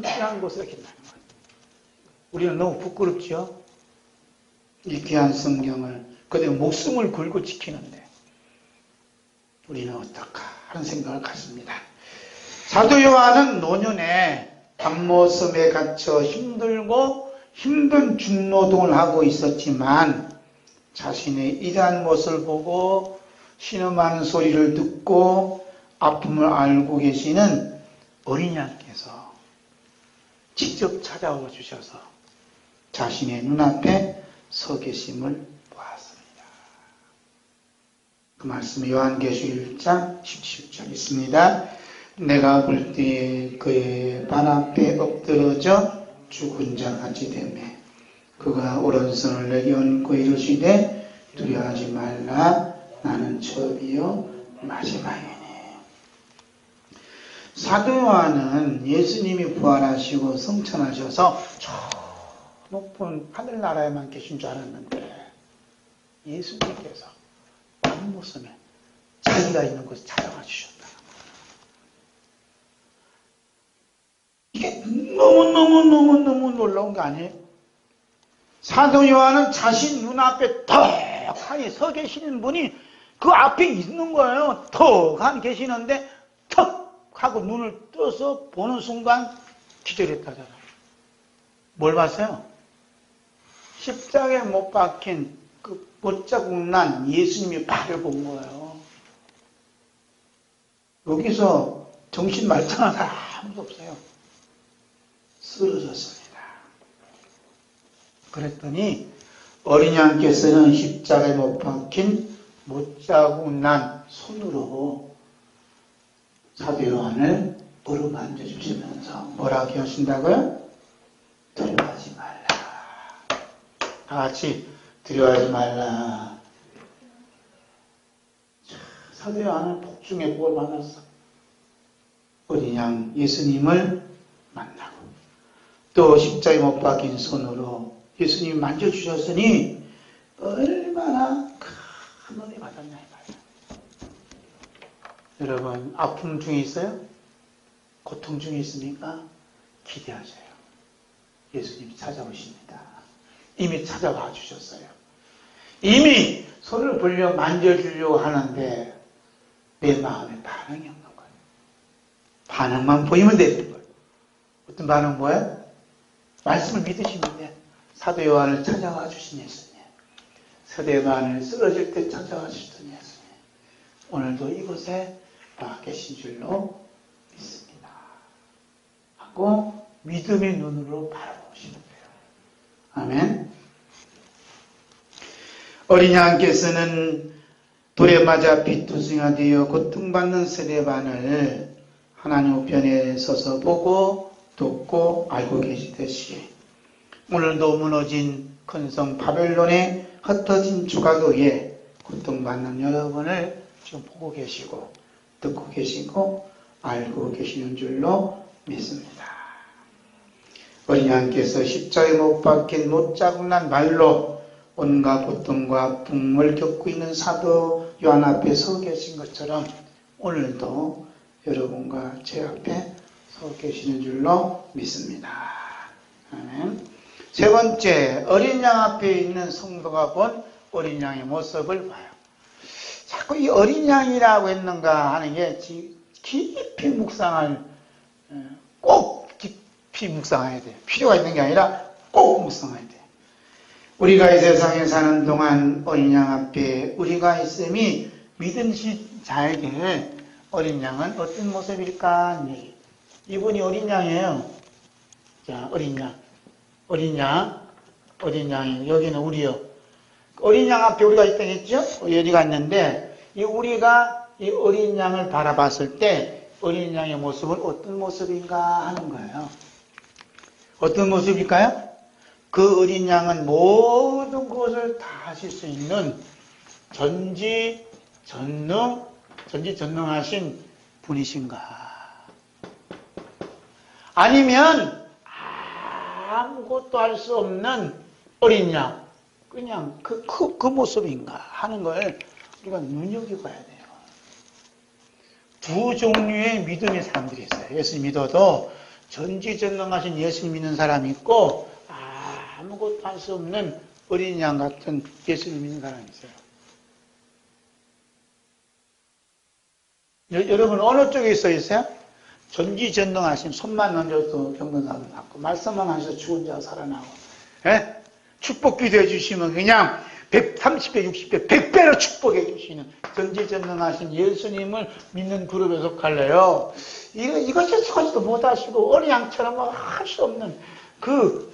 Speaker 1: 귀한 곳으로 기다리는 거예요. 우리는 너무 부끄럽죠? 이 귀한 성경을 그대로 목숨을 걸고 지키는데 우리는 어떨까 하는 생각을 갖습니다. 사도 요한은 노년에 밤모섬에 갇혀 힘들고 힘든 중노동을 하고 있었지만 자신의 이러한 모습을 보고 신음하는 소리를 듣고 아픔을 알고 계시는 어린 양께서 직접 찾아와 주셔서 자신의 눈앞에 서 계심을 보았습니다. 그 말씀은 요한계시록 1장 17절 있습니다. 내가 볼 때에 그의 발 앞에 엎드러져 죽은 자 같이 되매 그가 오른손을 내게 얹고 이르시되 두려워하지 말라 나는 처음이요 마지막이니. 사도 요한은 예수님이 부활하시고 승천하셔서 저 높은 하늘나라에만 계신 줄 알았는데 예수님께서 밤모섬에 자기가 있는 곳에 찾아와 주셨다. 이게 너무너무 놀라운 거 아니에요? 사도 요한은 자신 눈앞에 턱하니 서 계시는 분이 그 앞에 있는 거예요. 턱하니 계시는데 턱 하고 눈을 떠서 보는 순간 기절했다잖아요. 뭘 봤어요? 십자가에 못 박힌 그 못자국 난 예수님의 발을 본 거예요. 여기서 정신 말짱한 사람 아무도 없어요. 쓰러졌습니다. 그랬더니 어린 양께서는 십자가에 못 박힌 못자국 난 손으로 사도 요한을 어루만져 주시면서 뭐라고 하신다고요? 두려워하지 말라. 다 같이 두려워하지 말라. 사도 요한은 복중의 복을 받았어. 어린 양 예수님을 만나고 또 십자가에 못 박힌 손으로 예수님이 만져주셨으니 얼마나 큰 은혜 받았냐 이 말이에요. 여러분 아픔 중에 있어요? 고통 중에 있습니까? 기대하세요. 예수님이 찾아오십니다. 이미 찾아와 주셨어요. 이미 손을 벌려 만져주려고 하는데 내 마음에 반응이 없는 거예요. 반응만 보이면 되는 거예요. 어떤 반응 뭐예요? 말씀을 믿으시면 돼. 사도 요한을 찾아와 주신 예수님. 사도 요한을 쓰러질 때 찾아와 주셨던 예수님. 오늘도 이곳에 와 계신 줄로 믿습니다. 하고 믿음의 눈으로 바라보시면 돼요. 아멘. 어린 양께서는 돌에 맞아 피투성이가 되어 고통받는 스데반을 하나님 우편에 서서 보고 돕고 알고 계시듯이 오늘도 무너진 큰 성 바벨론의 흩어진 조각의에 고통받는 여러분을 지금 보고 계시고 듣고 계시고 알고 계시는 줄로 믿습니다. 어린 양께서 십자가에 못 박힌 못자국난 발로 온갖 고통과 아픔을 겪고 있는 사도 요한 앞에 서 계신 것처럼 오늘도 여러분과 제 앞에 서 계시는 줄로 믿습니다. 아멘. 세 번째, 어린 양 앞에 있는 성도가 본 어린 양의 모습을 봐요. 자꾸 이 어린 양이라고 했는가 하는 게 깊이 묵상할, 꼭 깊이 묵상해야 돼요. 필요가 있는 게 아니라 꼭 묵상해야 돼요. 우리가 이 세상에 사는 동안 어린 양 앞에 우리가 있음이 믿음신 자에게 어린 양은 어떤 모습일까? 이분이 어린 양이에요. 자, 어린 양. 어린 양이 여기는 우리요. 어린 양 앞에 우리가 있다고 했죠? 여기가 있는데 우리가 이 어린 양을 바라봤을 때 어린 양의 모습은 어떤 모습인가 하는 거예요. 어떤 모습일까요? 그 어린 양은 모든 것을 다 하실 수 있는 전지전능하신 분이신가? 아니면 아무것도 할 수 없는 어린 양, 그냥 그 모습인가 하는 걸 우리가 눈여겨봐야 돼요. 두 종류의 믿음의 사람들이 있어요. 예수 믿어도 전지전능하신 예수 믿는 사람이 있고 아무것도 할 수 없는 어린 양 같은 예수를 믿는 사람이 있어요. 여러분 어느 쪽에 있어요? 전지전능하신 손만 얹어도 병든 사람 낫고 말씀만 하셔서 죽은 자가 살아나고 축복 기도해 주시면 그냥 130배, 60배, 100배로 축복해 주시는 전지전능하신 예수님을 믿는 그룹에 속할래요. 이것이 속하지도 못하시고 어린 양처럼 할 수 없는 그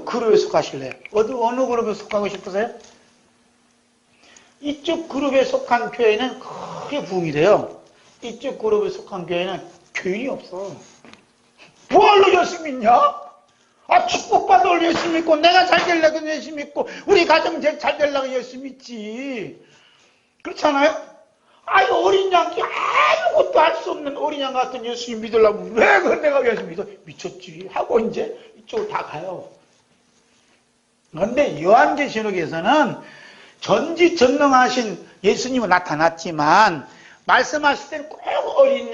Speaker 1: 그룹에 속하실래요? 어느 그룹에 속하고 싶으세요? 이쪽 그룹에 속한 교회는 크게 부흥이 돼요. 이쪽 그룹에 속한 교회는 교인이 없어. 뭐하러 예수 믿냐? 축복받을 예수 믿고 내가 잘 되려고 예수 믿고 우리 가정 잘 되려고 예수 믿지. 그렇잖아요? 어린 양이 아무것도 할 수 없는 어린 양 같은 예수 믿으려면 왜 내가 예수 믿어? 미쳤지 하고 이제 이쪽으로 다 가요. 그런데 요한계시록에서는 전지전능하신 예수님은 나타났지만 말씀하실 때는 꼭 어린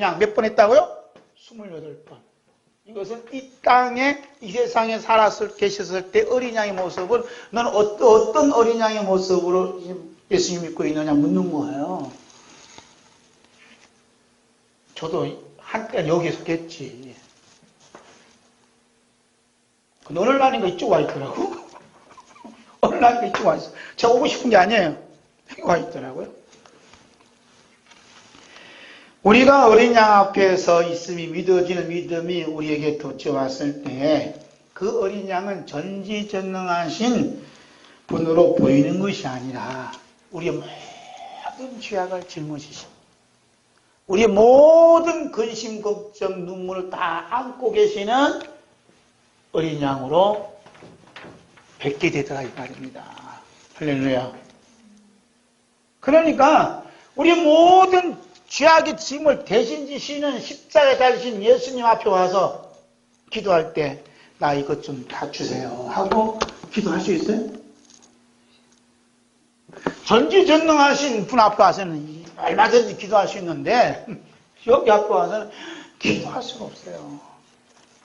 Speaker 1: 양 몇 번 했다고요? 28번. 이것은 이 땅에, 이 세상에 계셨을 때 어린 양의 모습을, 너는 어떤 어린 양의 모습으로 예수님 믿고 있느냐 묻는 거예요. 저도 한때 여기에 속했지. 오늘 나니까 이쪽 와 있더라고. 오늘 나니까 이쪽 와 있어. 제가 오고 싶은 게 아니에요. 여기 와 있더라고요. 우리가 어린 양 앞에서 있음이 믿어지는 믿음이 우리에게 돋쳐왔을 때 그 어린 양은 전지전능하신 분으로 보이는 것이 아니라 우리의 모든 죄악을 짊어지시고 우리의 모든 근심, 걱정, 눈물을 다 안고 계시는 어린 양으로 뵙게 되더라 이 말입니다. 할렐루야. 그러니까 우리의 모든 죄악의 짐을 대신 지시는 십자가에 달리신 예수님 앞에 와서 기도할 때 나 이것 좀 다 주세요 하고 기도할 수 있어요? 전지전능하신 분 앞에 와서는 얼마든지 기도할 수 있는데 여기 앞에 와서는 기도할 수가 없어요.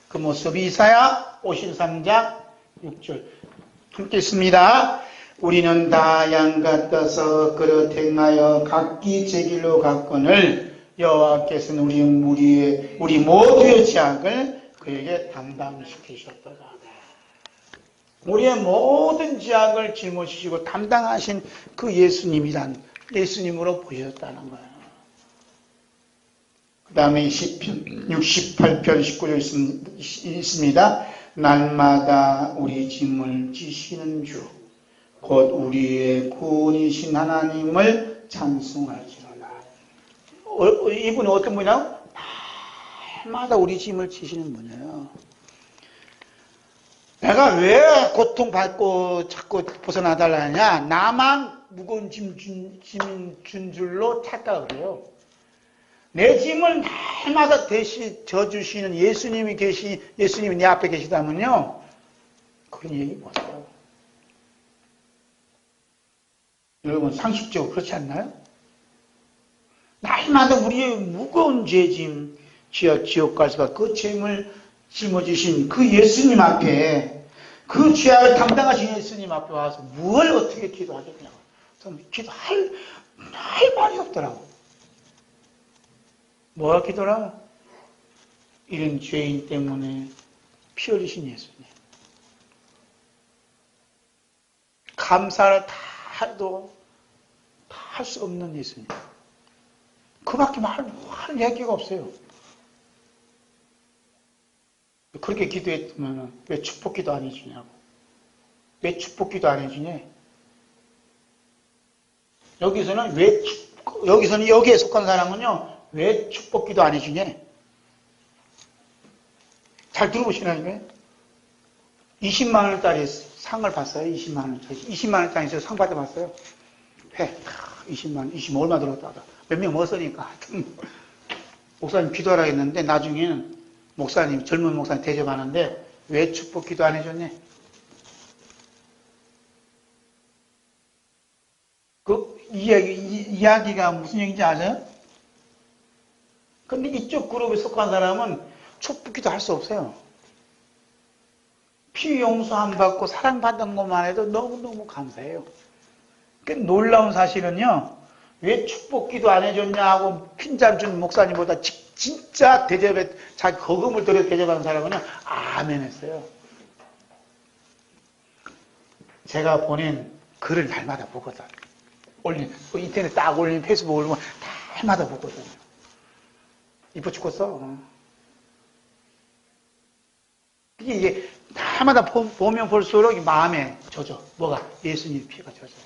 Speaker 1: 그 모습이 이사야 53장 6절 함께 있습니다. 우리는 다 양 같아서 그릇 행하여 각기 제 길로 갔거늘 여호와께서는 우리 모두의 죄악을 그에게 담당시키셨도다. 우리의 모든 죄악을 짊어지시고 담당하신 그 예수님으로 보셨다는 거예요. 그 다음에 시편 68편 19절 있습니다. 날마다 우리 짐을 지시는 주 곧 우리의 구원이신 하나님을 찬송할지로다. 이분은 어떤 분이냐고? 날마다 우리 짐을 지시는 분이에요. 내가 왜 고통받고 자꾸 벗어나달라 하냐? 나만 무거운 짐 준 줄로 착각을 해요. 내 짐을 날마다 대신 져주시는 예수님이 내 앞에 계시다면요, 그런 얘기 못해요. 여러분, 상식적으로 그렇지 않나요? 날마다 우리의 무거운 죄짐, 지옥 갈 수가 그 죄임을 짊어지신 그 예수님 앞에, 그 죄악을 담당하신 예수님 앞에 와서 뭘 어떻게 기도하겠냐고. 저는 기도할 말이 없더라고. 뭐가 기도라? 이런 죄인 때문에 피 흘리신 예수님. 감사를 다 해도 다 할 수 없는 예수님. 그 밖에 할 얘기가 없어요. 그렇게 기도했으면 왜 축복기도 안 해주냐고. 왜 축복기도 안 해주냐? 여기서는 여기에 속한 사람은요, 왜 축복기도 안 해주냐? 잘 들어보시라니까요. 20만 원짜리 상을 봤어요. 20만 원짜리. 20만 원짜리 상 받아봤어요. 회. 20만 원. 20만 원 얼마 들었다. 몇 명 먹었으니까. 목사님 기도하라 했는데 나중에는 젊은 목사님 대접하는데 왜 축복 기도 안 해줬냐? 그 이야기가 무슨 얘기인지 아세요? 근데 이쪽 그룹에 속한 사람은 축복 기도 할 수 없어요. 피 용서 안 받고 사랑받은 것만 해도 너무너무 감사해요. 그 놀라운 사실은요, 왜 축복 기도 안 해줬냐 하고 핀잔 준 목사님보다 진짜 대접에 자기 거금을 들여 대접하는 사람은요, 아멘 했어요. 제가 보낸 글을 날마다 보거든. 인터넷 딱 올린 페이스북 올리면 날마다 보거든. 이뻐 죽겠어. 이게 날마다 보면 볼수록 마음에 젖어. 뭐가? 예수님 피가 젖어요.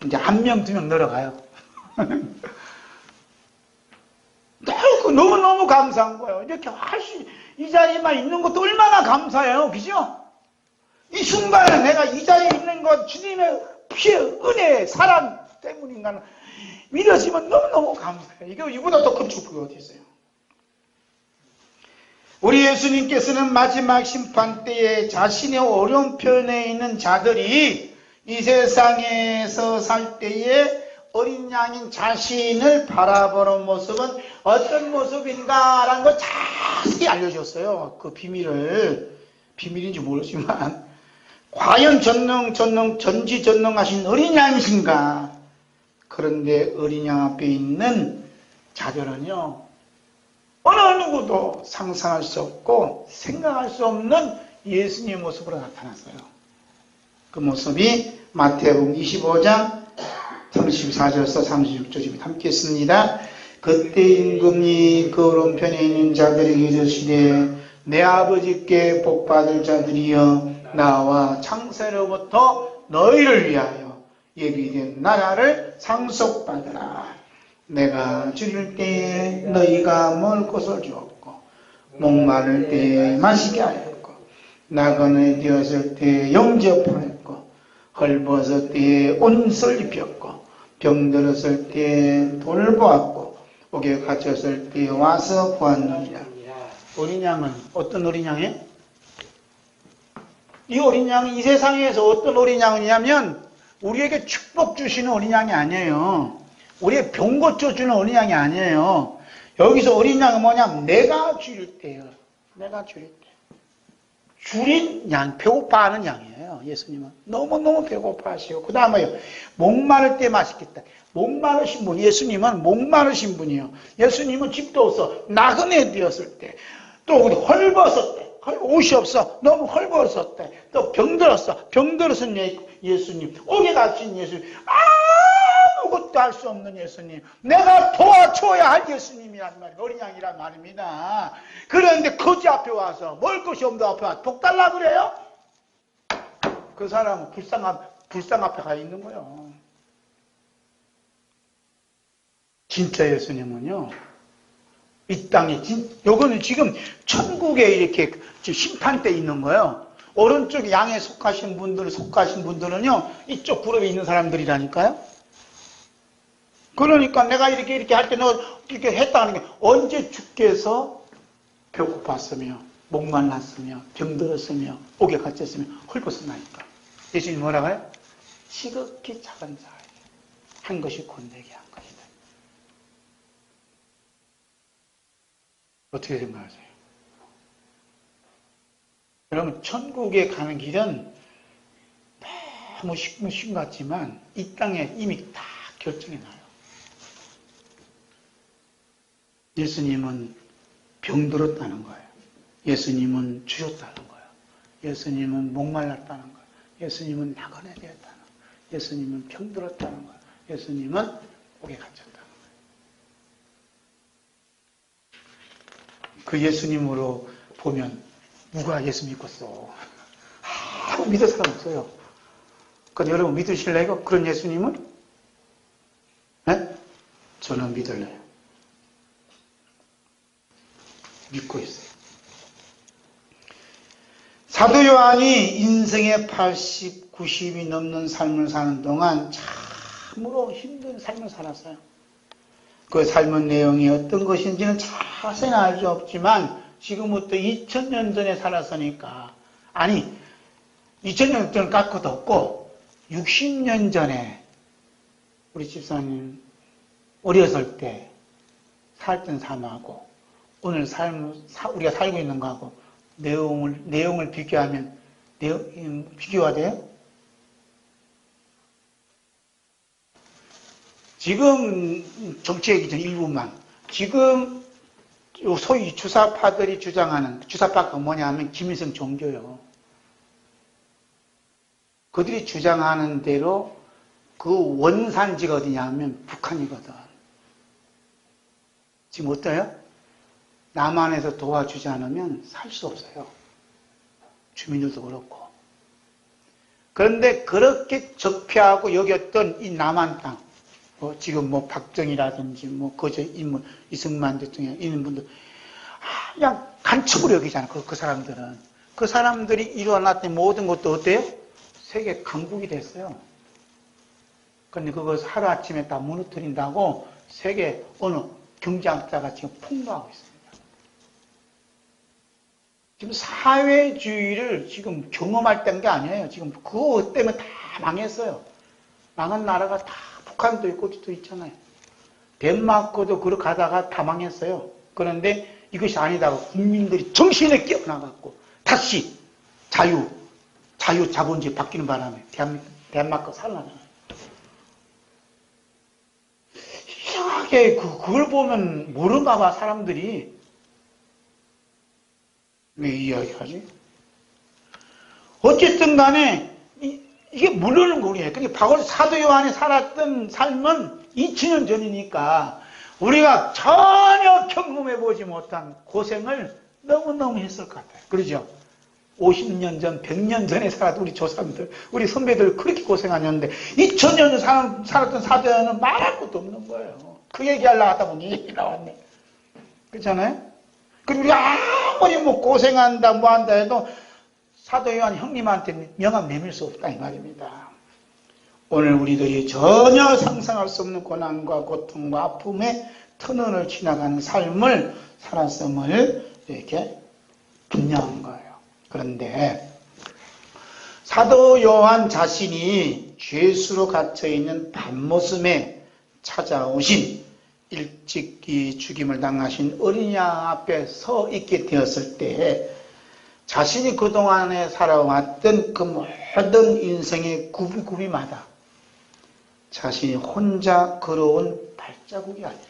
Speaker 1: 이제 한 명, 두 명 늘어가요. 너무너무 감사한 거예요. 이렇게 이 자리에만 있는 것도 얼마나 감사해요. 그죠? 이 순간에 내가 이 자리에 있는 것, 주님의 피의 은혜, 사랑 때문인가 믿어지면 너무너무 감사해요. 이보다 더 큰 축복이 어디 있어요? 우리 예수님께서는 마지막 심판 때에 자신의 오른편에 있는 자들이 이 세상에서 살 때에 어린 양인 자신을 바라보는 모습은 어떤 모습인가라는 걸 자세히 알려줬어요. 그 비밀인지 모르지만 과연 전지전능하신 어린 양이신가? 그런데 어린 양 앞에 있는 자들은요, 어느 누구도 상상할 수 없고 생각할 수 없는 예수님의 모습으로 나타났어요. 그 모습이 마태복음 25장 34절에서 36절입니다. 함께 했습니다. 그때 임금이 그 오른편에 있는 자들에게 이르시되 내 아버지께 복받을 자들이여 나와 창세로부터 너희를 위하여 예비된 나라를 상속받으라. 내가 줄일 때에 너희가 먹을 것을 주었고 목마를 때에 마시게 하였고 나그네 되었을 때에 영접하였고 헐벗을 때에 옷을 입혔고 병들었을 때에 돈을 보았고 옥에 갇혔을 때에 와서 보았느니라. 어린 양은 어떤 어린 양이에요? 이 어린 양은 이 세상에서 어떤 어린 양이냐면 우리에게 축복 주시는 어린 양이 아니에요. 우리의 병 고쳐주는 어린 양이 아니에요. 여기서 어린 양은 뭐냐면 내가 줄일 때요. 내가 줄일 때. 줄인 양, 배고파하는 양이에요. 예수님은. 너무너무 배고파하시고 그 다음에요. 목마를 때 마시겠다. 목마르신 분, 예수님은 목마르신 분이에요. 예수님은 집도 없어. 나그네 되었을 때. 또 우리 헐벗을 때. 옷이 없어. 너무 헐벗을 때. 또 병들었어. 병들었은 예수님. 옥에 갇힌 예수님. 아무것도 할 수 없는 예수님. 내가 도와줘야 할 예수님이란 말이에요. 어린 양이란 말입니다. 그런데 거지 앞에 와서 먹을 것이 없는 앞에 와서 복 달라 그래요? 그 사람은 불상 앞에 가 있는 거예요. 진짜 예수님은요. 이 땅에 요거는 지금 천국에 이렇게 심판대 있는 거예요. 오른쪽 양에 속하신 분들은요. 이쪽 그룹에 있는 사람들이라니까요. 그러니까 내가 이렇게 할 때 너 이렇게 했다는 게 언제 주께서 배고팠으며 목말랐으며 병들었으며 옥에 갇혔으며 헐벗었나니까. 예수님 뭐라고 해요? 지극히 작은 자에게 한 것이 권되게 한 것이다. 어떻게 생각하세요? 여러분 천국에 가는 길은 너무 쉬운 것 같지만 이 땅에 이미 다 결정이 나요. 예수님은 병들었다는 거예요. 예수님은 주셨다는 거예요. 예수님은 목말랐다는 거예요. 예수님은 나그네 되었다는 거예요. 예수님은 병들었다는 거예요. 예수님은 옥에 갇혔다는 거예요. 그 예수님으로 보면 누가 예수 믿겠어? 아무 믿을 사람 없어요. 그런데 여러분 믿으실래요? 그런 예수님을? 네? 저는 믿을래요. 믿고 있어요. 사도 요한이 인생의 80, 90이 넘는 삶을 사는 동안 참으로 힘든 삶을 살았어요. 그 삶의 내용이 어떤 것인지는 자세히 알 수 없지만 지금부터 2000년 전에 살았으니까 2000년 전을 깎고 덮고 60년 전에 우리 집사님 어렸을 때 살던 삶하고 오늘 우리가 살고 있는 거하고 내용을 비교하면 비교가 돼요? 지금 정치 얘기 전 일부만. 지금 소위 주사파들이 주장하는 주사파가 뭐냐면 김일성 종교요. 그들이 주장하는 대로 그 원산지가 어디냐면 북한이거든. 지금 어때요? 남한에서 도와주지 않으면 살 수 없어요. 주민들도 그렇고. 그런데 그렇게 적폐하고 여겼던 이 남한 땅, 지금 박정희라든지 거저 인물, 이승만 대통령 이런 분들, 그냥 간첩으로 여기잖아. 그 사람들은. 그 사람들이 일어났던 모든 것도 어때요? 세계 강국이 됐어요. 그런데 그것을 하루아침에 다 무너뜨린다고 세계 어느 경제학자가 지금 폭로하고 있습니다. 지금 사회주의를 지금 경험할 때인 게 아니에요. 지금 그것 때문에 다 망했어요. 망한 나라가 다 북한도 있고 어디도 있잖아요. 덴마크도 그렇게 가다가 다 망했어요. 그런데 이것이 아니다고 국민들이 정신에 깨어나갖고 다시 자본주의 바뀌는 바람에 덴마크가 살아나잖아요. 이상하게 그걸 보면 모른가 봐, 사람들이. 왜 이야기하지? 어쨌든 간에 이게 모르는 거예요. 그러니까 바울 사도 요한이 살았던 삶은 2000년 전이니까 우리가 전혀 경험해보지 못한 고생을 너무너무 했을 것 같아요. 그러죠? 50년 전, 100년 전에 살았던 우리 조상들, 우리 선배들 그렇게 고생하셨는데 2000년 전 살았던 사도 요한은 말할 것도 없는 거예요. 그 얘기하려고 하다 보니 얘기 나왔네. 그렇잖아요? 그리고 우리 아무리 뭐 고생한다 뭐한다 해도 사도 요한 형님한테 명함 내밀 수 없다 이 말입니다. 오늘 우리들이 전혀 상상할 수 없는 고난과 고통과 아픔의 터널을 지나가는 삶을 살았음을 이렇게 분명한 거예요. 그런데 사도 요한 자신이 죄수로 갇혀있는 밤모섬에 찾아오신 일찍 죽임을 당하신 어린 양 앞에 서 있게 되었을 때 자신이 그동안에 살아왔던 그 모든 인생의 구비구비마다 자신이 혼자 걸어온 발자국이 아니라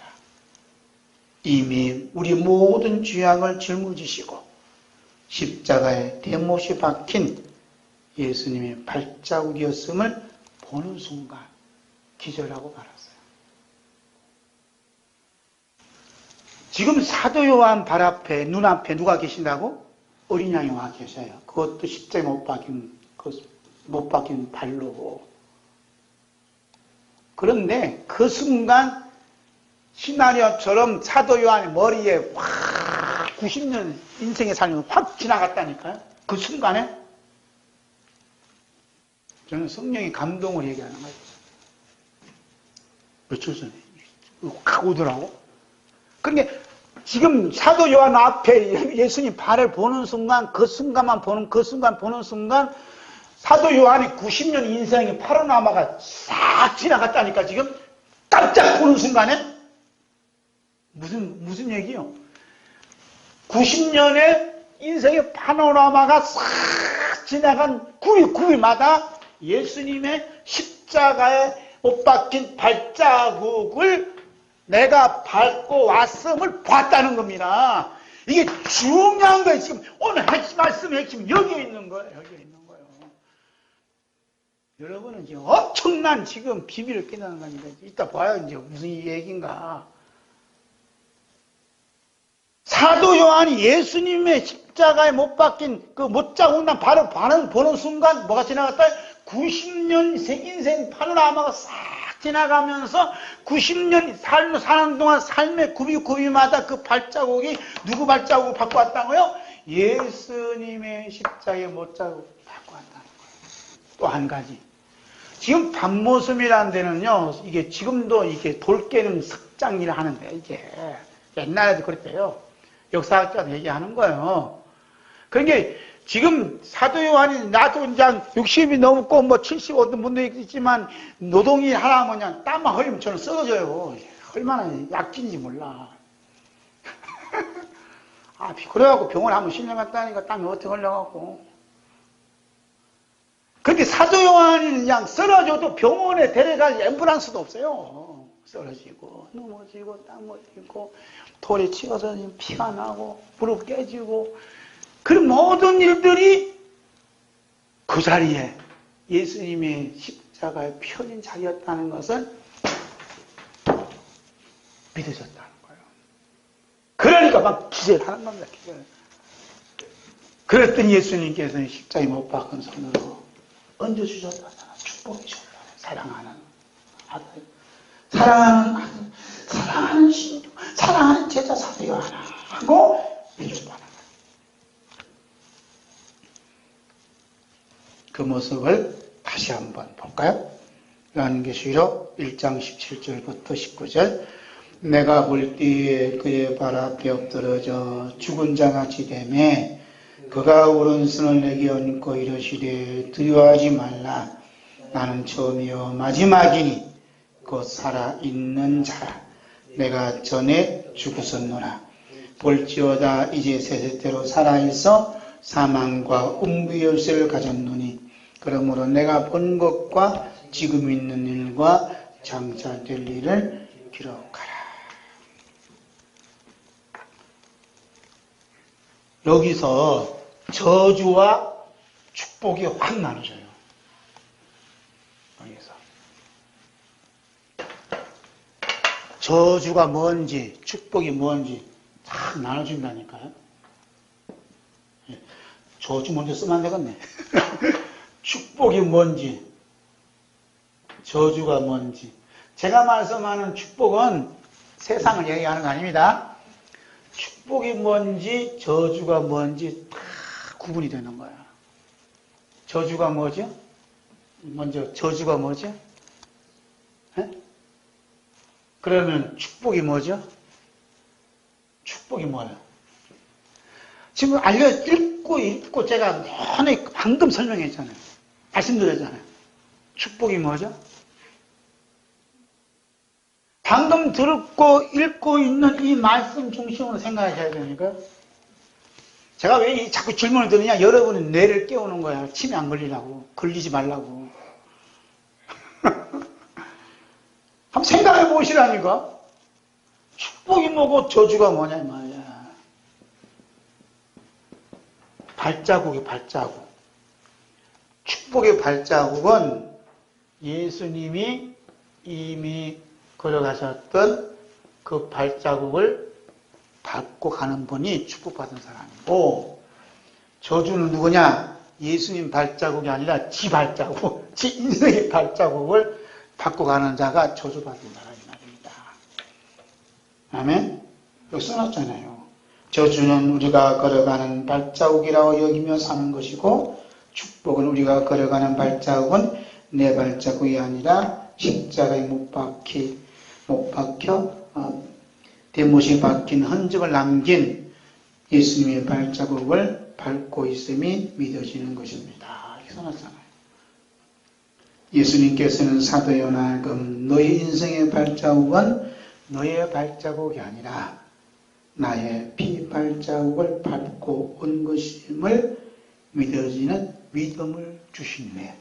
Speaker 1: 이미 우리 모든 죄악을 짊어지시고 십자가에 대못이 박힌 예수님의 발자국이었음을 보는 순간 기절하고 말았어요. 지금 사도 요한 발 앞에, 눈앞에 누가 계신다고? 어린 양이 와 계셔요. 그것도 십자가에 못 박힌 발로. 그런데 그 순간 시나리오처럼 사도 요한의 머리에 확 90년 인생의 삶이 확 지나갔다니까요. 그 순간에 저는 성령의 감동을 얘기하는 거예요. 며칠 전에 확 오더라고. 그러니까 지금 사도 요한 앞에 예수님 발을 보는 순간, 그 순간 보는 순간 사도 요한이 90년 인생의 파노라마가 싹 지나갔다니까. 지금 깜짝 보는 순간에 무슨 얘기요? 90년의 인생의 파노라마가 싹 지나간 9일마다 예수님의 십자가에 못 박힌 발자국을 내가 밟고 왔음을 봤다는 겁니다. 이게 중요한 거예요. 지금 오늘 말씀의 핵심 여기에 있는 거예요. 여기에 있는 거예요. 여러분은 지금 엄청난 지금 비밀을 깨닫는 겁니다. 이따 봐요. 이제 무슨 얘기인가. 사도 요한이 예수님의 십자가에 못 박힌 그 못자국 난 발을 보는 순간 뭐가 지나갔다? 90년 인생 파노라마가 싹 지나가면서 90년 사는 동안 삶의 구비마다 그 발자국이 누구 발자국을 받고 왔다고요? 예수님의 십자가의 못자국을 받고 왔다는 거예요. 또 한 가지. 지금 밤모섬이라는 데는요, 이게 지금도 이게 돌 깨는 석장일을 하는데, 이게 옛날에도 그랬대요. 역사학자가 얘기하는 거예요. 그러니까 지금 사도 요한이 나도 이제 60이 넘고 뭐 75 어떤 분도 있지만 노동이 하나 뭐냐 땀만 흘리면 저는 쓰러져요. 얼마나 약진지 몰라. 그래갖고 병원 한번 실려 갔다니까 땀이 어떻게 흘려갖고. 근데 사도 요한이 그냥 쓰러져도 병원에 데려갈 앰뷸런스도 없어요. 쓰러지고 넘어지고 땀 흘리고 돌에 치어서 피가 나고 무릎 깨지고 그런 모든 일들이 그 자리에 예수님의 십자가에 펴진 자리였다는 것을 믿어졌다는 거예요. 그러니까 막 기절하는 겁니다. 기절. 그랬더니 예수님께서는 십자가에 못 박은 손으로 얹어주셨다잖아. 축복해 주셨다. 사랑하는 아들, 사랑하는 신도, 사랑하는 제자 사도 요한아 하고 해줬다. 그 모습을 다시 한번 볼까요? 요한계시록 1장 17절부터 19절. 내가 볼 때에 그의 발 앞에 엎드러져 죽은 자같이 되매 그가 오른손을 내게 얹고 이르시되 두려워하지 말라. 나는 처음이요 마지막이니 곧 살아있는 자라. 내가 전에 죽었었노라. 볼지어다 이제 세세대로 살아있어 사망과 음부의 열쇠를 가졌노니 그러므로 내가 본 것과 지금 있는 일과 장차 될 일을 기록하라. 여기서 저주와 축복이 확 나눠져요. 여기서 저주가 뭔지 축복이 뭔지 다 나눠준다니까요. 저주 먼저 쓰면 안 되겠네. 축복이 뭔지 저주가 뭔지. 제가 말씀하는 축복은 세상을 얘기하는 거 아닙니다. 축복이 뭔지 저주가 뭔지 다 구분이 되는 거야. 저주가 뭐죠? 먼저 저주가 뭐죠? 에? 그러면 축복이 뭐죠? 축복이 뭐예요? 지금 읽고 제가 너네 방금 설명했잖아요. 말씀드렸잖아요. 축복이 뭐죠? 방금 듣고 읽고 있는 이 말씀 중심으로 생각하셔야 되니까. 제가 왜 자꾸 질문을 드리냐? 여러분의 뇌를 깨우는 거야. 침에 안 걸리라고. 걸리지 말라고. 한번 생각해 보시라니까. 축복이 뭐고 저주가 뭐냐 이 말이야. 발자국이 발자국. 축복의 발자국은 예수님이 이미 걸어가셨던 그 발자국을 밟고 가는 분이 축복받은 사람이고, 저주는 누구냐? 예수님 발자국이 아니라 지 발자국, 지 인생의 발자국을 밟고 가는 자가 저주받은 사람이 말입니다. 아멘? 여기 써놨잖아요. 저주는 우리가 걸어가는 발자국이라고 여기며 사는 것이고, 축복은 우리가 걸어가는 발자국은 내 발자국이 아니라 십자가에 못 박혀 대못이 박힌 흔적을 남긴 예수님의 발자국을 밟고 있음이 믿어지는 것입니다. 이렇게 써놨잖아요. 예수님께서는 사도 요나금 너희 인생의 발자국은 너의 발자국이 아니라 나의 피 발자국을 밟고 온 것임을 믿어지는 믿음을 주시네.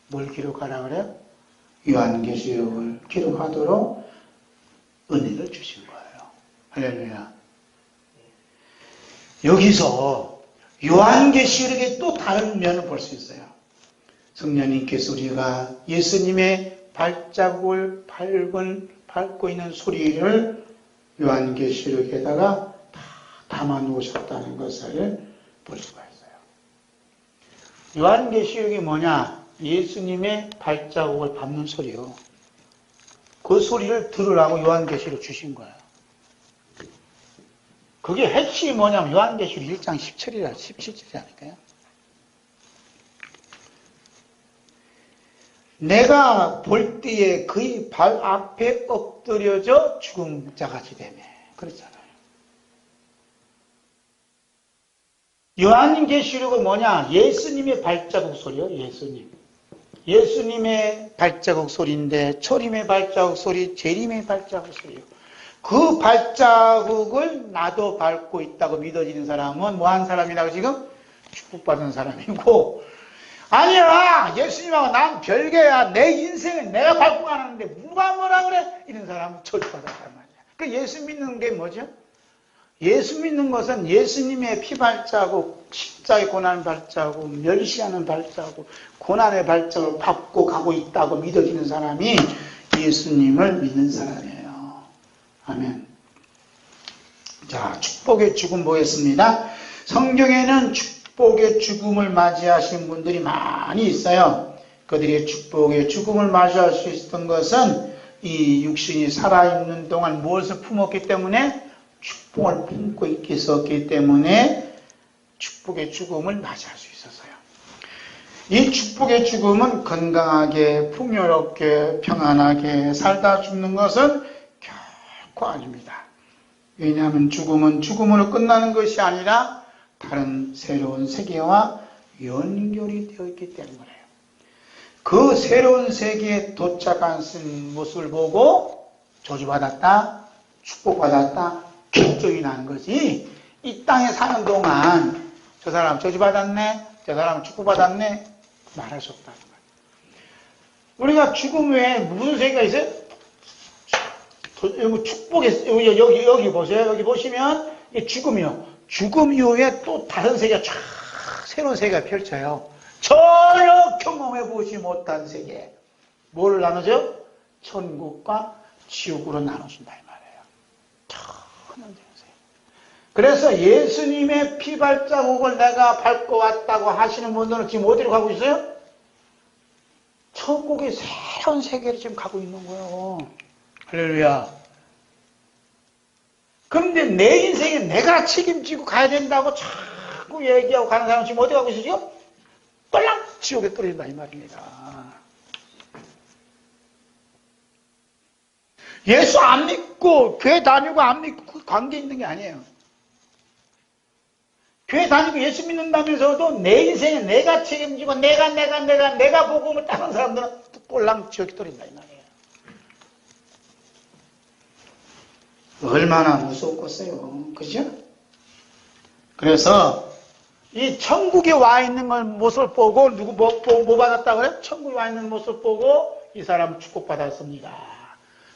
Speaker 1: 뭘 기록하라 그래요? 요한계시록을 기록하도록 은혜를 주신 거예요. 할렐루야. 여기서 요한계시록의 또 다른 면을 볼 수 있어요. 성령님께서 우리가 예수님의 발자국을 밟고 있는 소리를 요한계시록에다가 다 담아 놓으셨다는 것을 볼 수가 있어요. 요한계시록이 뭐냐? 예수님의 발자국을 밟는 소리요. 그 소리를 들으라고 요한계시록 주신 거예요. 그게 핵심이 뭐냐면 요한계시록 1장 17절이라니까요. 내가 볼 때에 그의 발 앞에 엎드려져 죽은 자같이 되며 그랬잖아요. 요한계시록은 뭐냐? 예수님의 발자국 소리요. 예수님의 발자국 소리인데 초림의 발자국 소리, 재림의 발자국 소리요. 그 발자국을 나도 밟고 있다고 믿어지는 사람은 뭐한 사람이라고 지금? 축복받은 사람이고, 아니야 예수님하고 난 별개야, 내 인생은 내가 밟고 가는데 누가 뭐라 그래? 이런 사람은 저주받은 사람 아니야. 그 예수 믿는 게 뭐죠? 예수 믿는 것은 예수님의 피 발자국, 십자가의 고난 발자국, 멸시하는 발자국, 고난의 발자국을 밟고 가고 있다고 믿어지는 사람이 예수님을 믿는 사람이에요. 아멘. 자, 축복의 죽음 보겠습니다. 성경에는 축복의 죽음을 맞이하신 분들이 많이 있어요. 그들이 축복의 죽음을 맞이할 수 있었던 것은 이 육신이 살아있는 동안 무엇을 품었기 때문에? 축복을 품고 있었기 때문에 축복의 죽음을 맞이할 수 있었어요. 이 축복의 죽음은 건강하게, 풍요롭게, 평안하게 살다 죽는 것은 결코 아닙니다. 왜냐하면 죽음은 죽음으로 끝나는 것이 아니라 다른 새로운 세계와 연결이 되어 있기 때문에 그래요. 그 새로운 세계에 도착한 모습을 보고 저주받았다, 축복받았다, 결정이 난 거지. 이 땅에 사는 동안 저 사람 저주받았네, 저 사람 축복받았네 말할 수 없다는 거예요. 우리가 죽음 외에 무슨 세계가 있어요? 여기 축복이 여기 보세요. 여기 보시면 이게 죽음이요. 죽음 이후에 또 다른 세계가 쫙 새로운 세계가 펼쳐요. 전혀 경험해 보지 못한 세계. 뭐를 나누죠? 천국과 지옥으로 나눠준다 이 말이에요. 전혀 세계. 그래서 예수님의 피발자국을 내가 밟고 왔다고 하시는 분들은 지금 어디로 가고 있어요? 천국의 새로운 세계로 지금 가고 있는 거예요. 할렐루야. 그런데 내 인생에 내가 책임지고 가야 된다고 자꾸 얘기하고 가는 사람은 지금 어디 가고 있어 지금? 빨랑 지옥에 떨어진다 이 말입니다. 예수 안 믿고 교회 다니고 안 믿고 그 관계 있는 게 아니에요. 교회 다니고 예수 믿는다면서도 내 인생에 내가 책임지고 내가 복음을 따는 사람들은 꼴랑 지옥에 떨어진다 이 말이에요. 얼마나 무섭겠어요. 그죠? 그래서 이 천국에 와 있는 걸 모습을 보고 누구 뭐 받았다 그래? 천국에 와 있는 모습을 보고 이 사람은 축복받았습니다.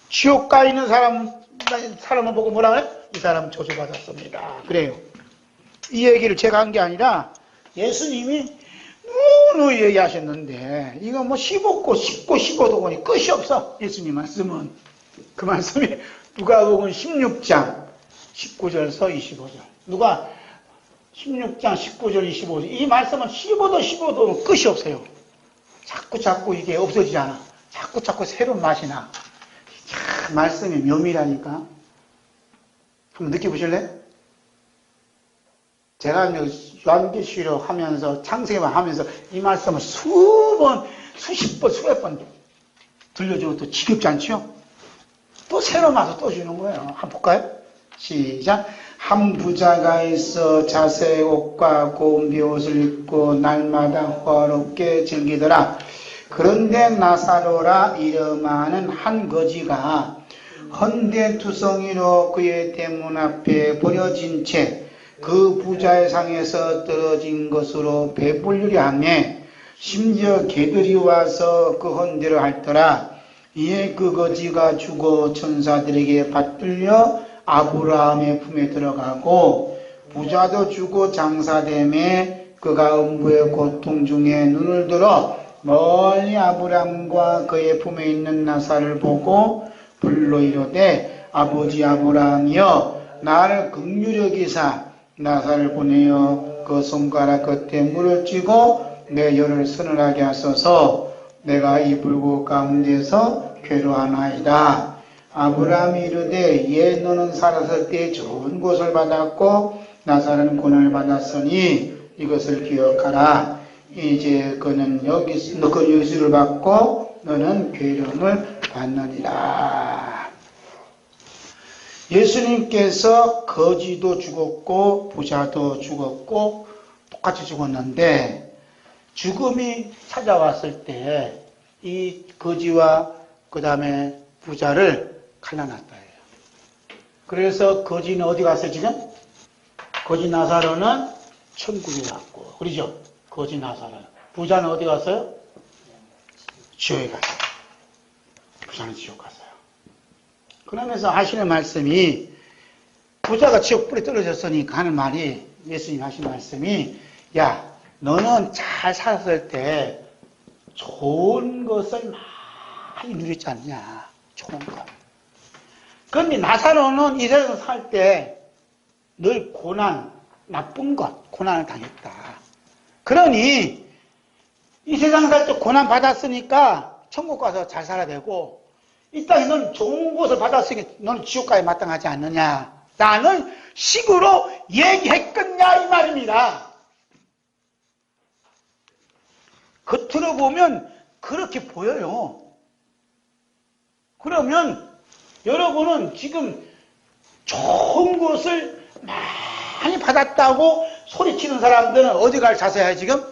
Speaker 1: 지옥 가 있는 사람을 보고 뭐라 그래? 이 사람은 저주받았습니다. 그래요. 이 얘기를 제가 한 게 아니라 예수님이 누누이 얘기하셨는데 이거 뭐 씹고 씹어도 보니 끝이 없어. 예수님 말씀은. 그 말씀이 누가복음 16장 19절서 25절. 누가 16장 19절 25절. 이 말씀은 씹어도 끝이 없어요. 자꾸 이게 없어지지 않아. 자꾸 새로운 맛이 나. 참 말씀이 묘미라니까. 한번 느껴보실래요? 제가 요한계시록 하면서 창세기만 하면서 이 말씀을 수십 번 들려주고 또 지겹지 않죠? 또 새로운 맛을 또 주는 거예요. 한번 볼까요? 시작. 한 부자가 있어 자색 옷과 고운 비옷을 입고 날마다 호화롭게 즐기더라. 그런데 나사로라 이름하는 한 거지가 헌데투성이로 그의 대문 앞에 버려진 채 그 부자의 상에서 떨어진 것으로 배불리려 하며 심지어 개들이 와서 그 헌대를 핥더라. 이에 그 거지가 죽어 천사들에게 받들려 아브라함의 품에 들어가고 부자도 죽어 장사됨에 그가 음부의 고통 중에 눈을 들어 멀리 아브라함과 그의 품에 있는 나사를 보고 불러 이르되 아버지 아브라함이여 나를 긍휼히 여기사 나사를 보내어 그 손가락 끝에 물을 쥐고 내 혀를 서늘하게 하소서. 내가 이 불구 가운데서 괴로워하나이다. 아브라함이 이르되 예 너는 살았을 때 좋은 곳을 받았고 나사로는 고난을 받았으니 이것을 기억하라. 이제 그는 여기서를 받고 너는 괴로움을 받느니라. 예수님께서 거지도 죽었고 부자도 죽었고 똑같이 죽었는데 죽음이 찾아왔을 때 이 거지와 그 다음에 부자를 갈라놨다 해요. 그래서 거지는 어디 갔어요 지금? 거지 나사로는 천국에 갔고 그러죠? 거지 나사로. 부자는 어디 갔어요? 지옥에 갔어요. 부자는 지옥 갔어요. 그러면서 하시는 말씀이 부자가 지옥불에 떨어졌으니까 하는 말이 예수님 하시는 말씀이 야 너는 잘 살았을 때 좋은 것을 많이 누렸지 않냐. 좋은 것. 그런데 나사로는 이 세상에서 살 때 늘 고난, 나쁜 것, 고난을 당했다. 그러니 이 세상 살 때 고난 받았으니까 천국 가서 잘 살아야 되고 이 땅에 넌 좋은 것을 받았으니 너는 지옥까지 마땅하지 않느냐. 라는 식으로 얘기했겠냐 이 말입니다. 겉으로 보면 그렇게 보여요. 그러면 여러분은 지금 좋은 것을 많이 받았다고 소리치는 사람들은 어디 갈 자세야 지금?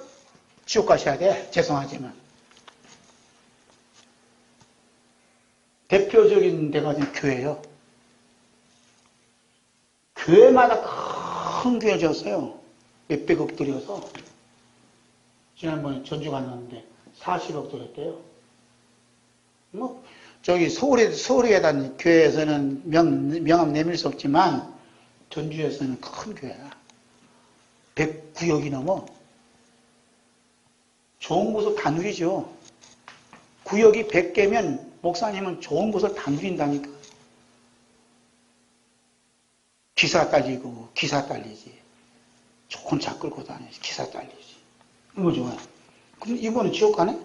Speaker 1: 지옥 가셔야 돼. 죄송하지만. 대표적인 데가 이제 교회예요. 교회마다 큰 교회 지었어요. 몇백억 들여서. 지난번에 전주 갔는데 40억 들였대요. 뭐 저기 서울에 단 교회에서는 명함 내밀 수 없지만 전주에서는 큰 교회야. 109억이 넘어. 좋은 곳을 다 누리죠. 구역이 100개면 목사님은 좋은 곳을 다 누린다니까. 기사 딸리지. 좋은 차 끌고 다니지. 기사 딸리지. 너무 좋아요. 근데 이번에 지옥 가네?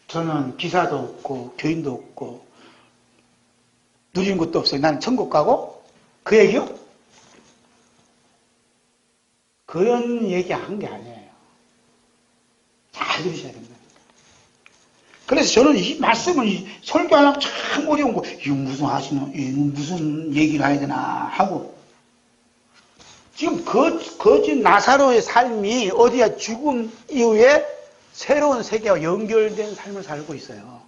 Speaker 1: 저는 기사도 없고 교인도 없고 누린 것도 없어요. 나는 천국 가고? 그 얘기요? 그런 얘기 한 게 아니에요. 잘 들으셔야 된다. 그래서 저는 이 말씀을 설교하려면 참 어려운 거, 이거 무슨 얘기를 해야 되나 하고. 지금 거짓 나사로의 삶이 어디야 죽음 이후에 새로운 세계와 연결된 삶을 살고 있어요.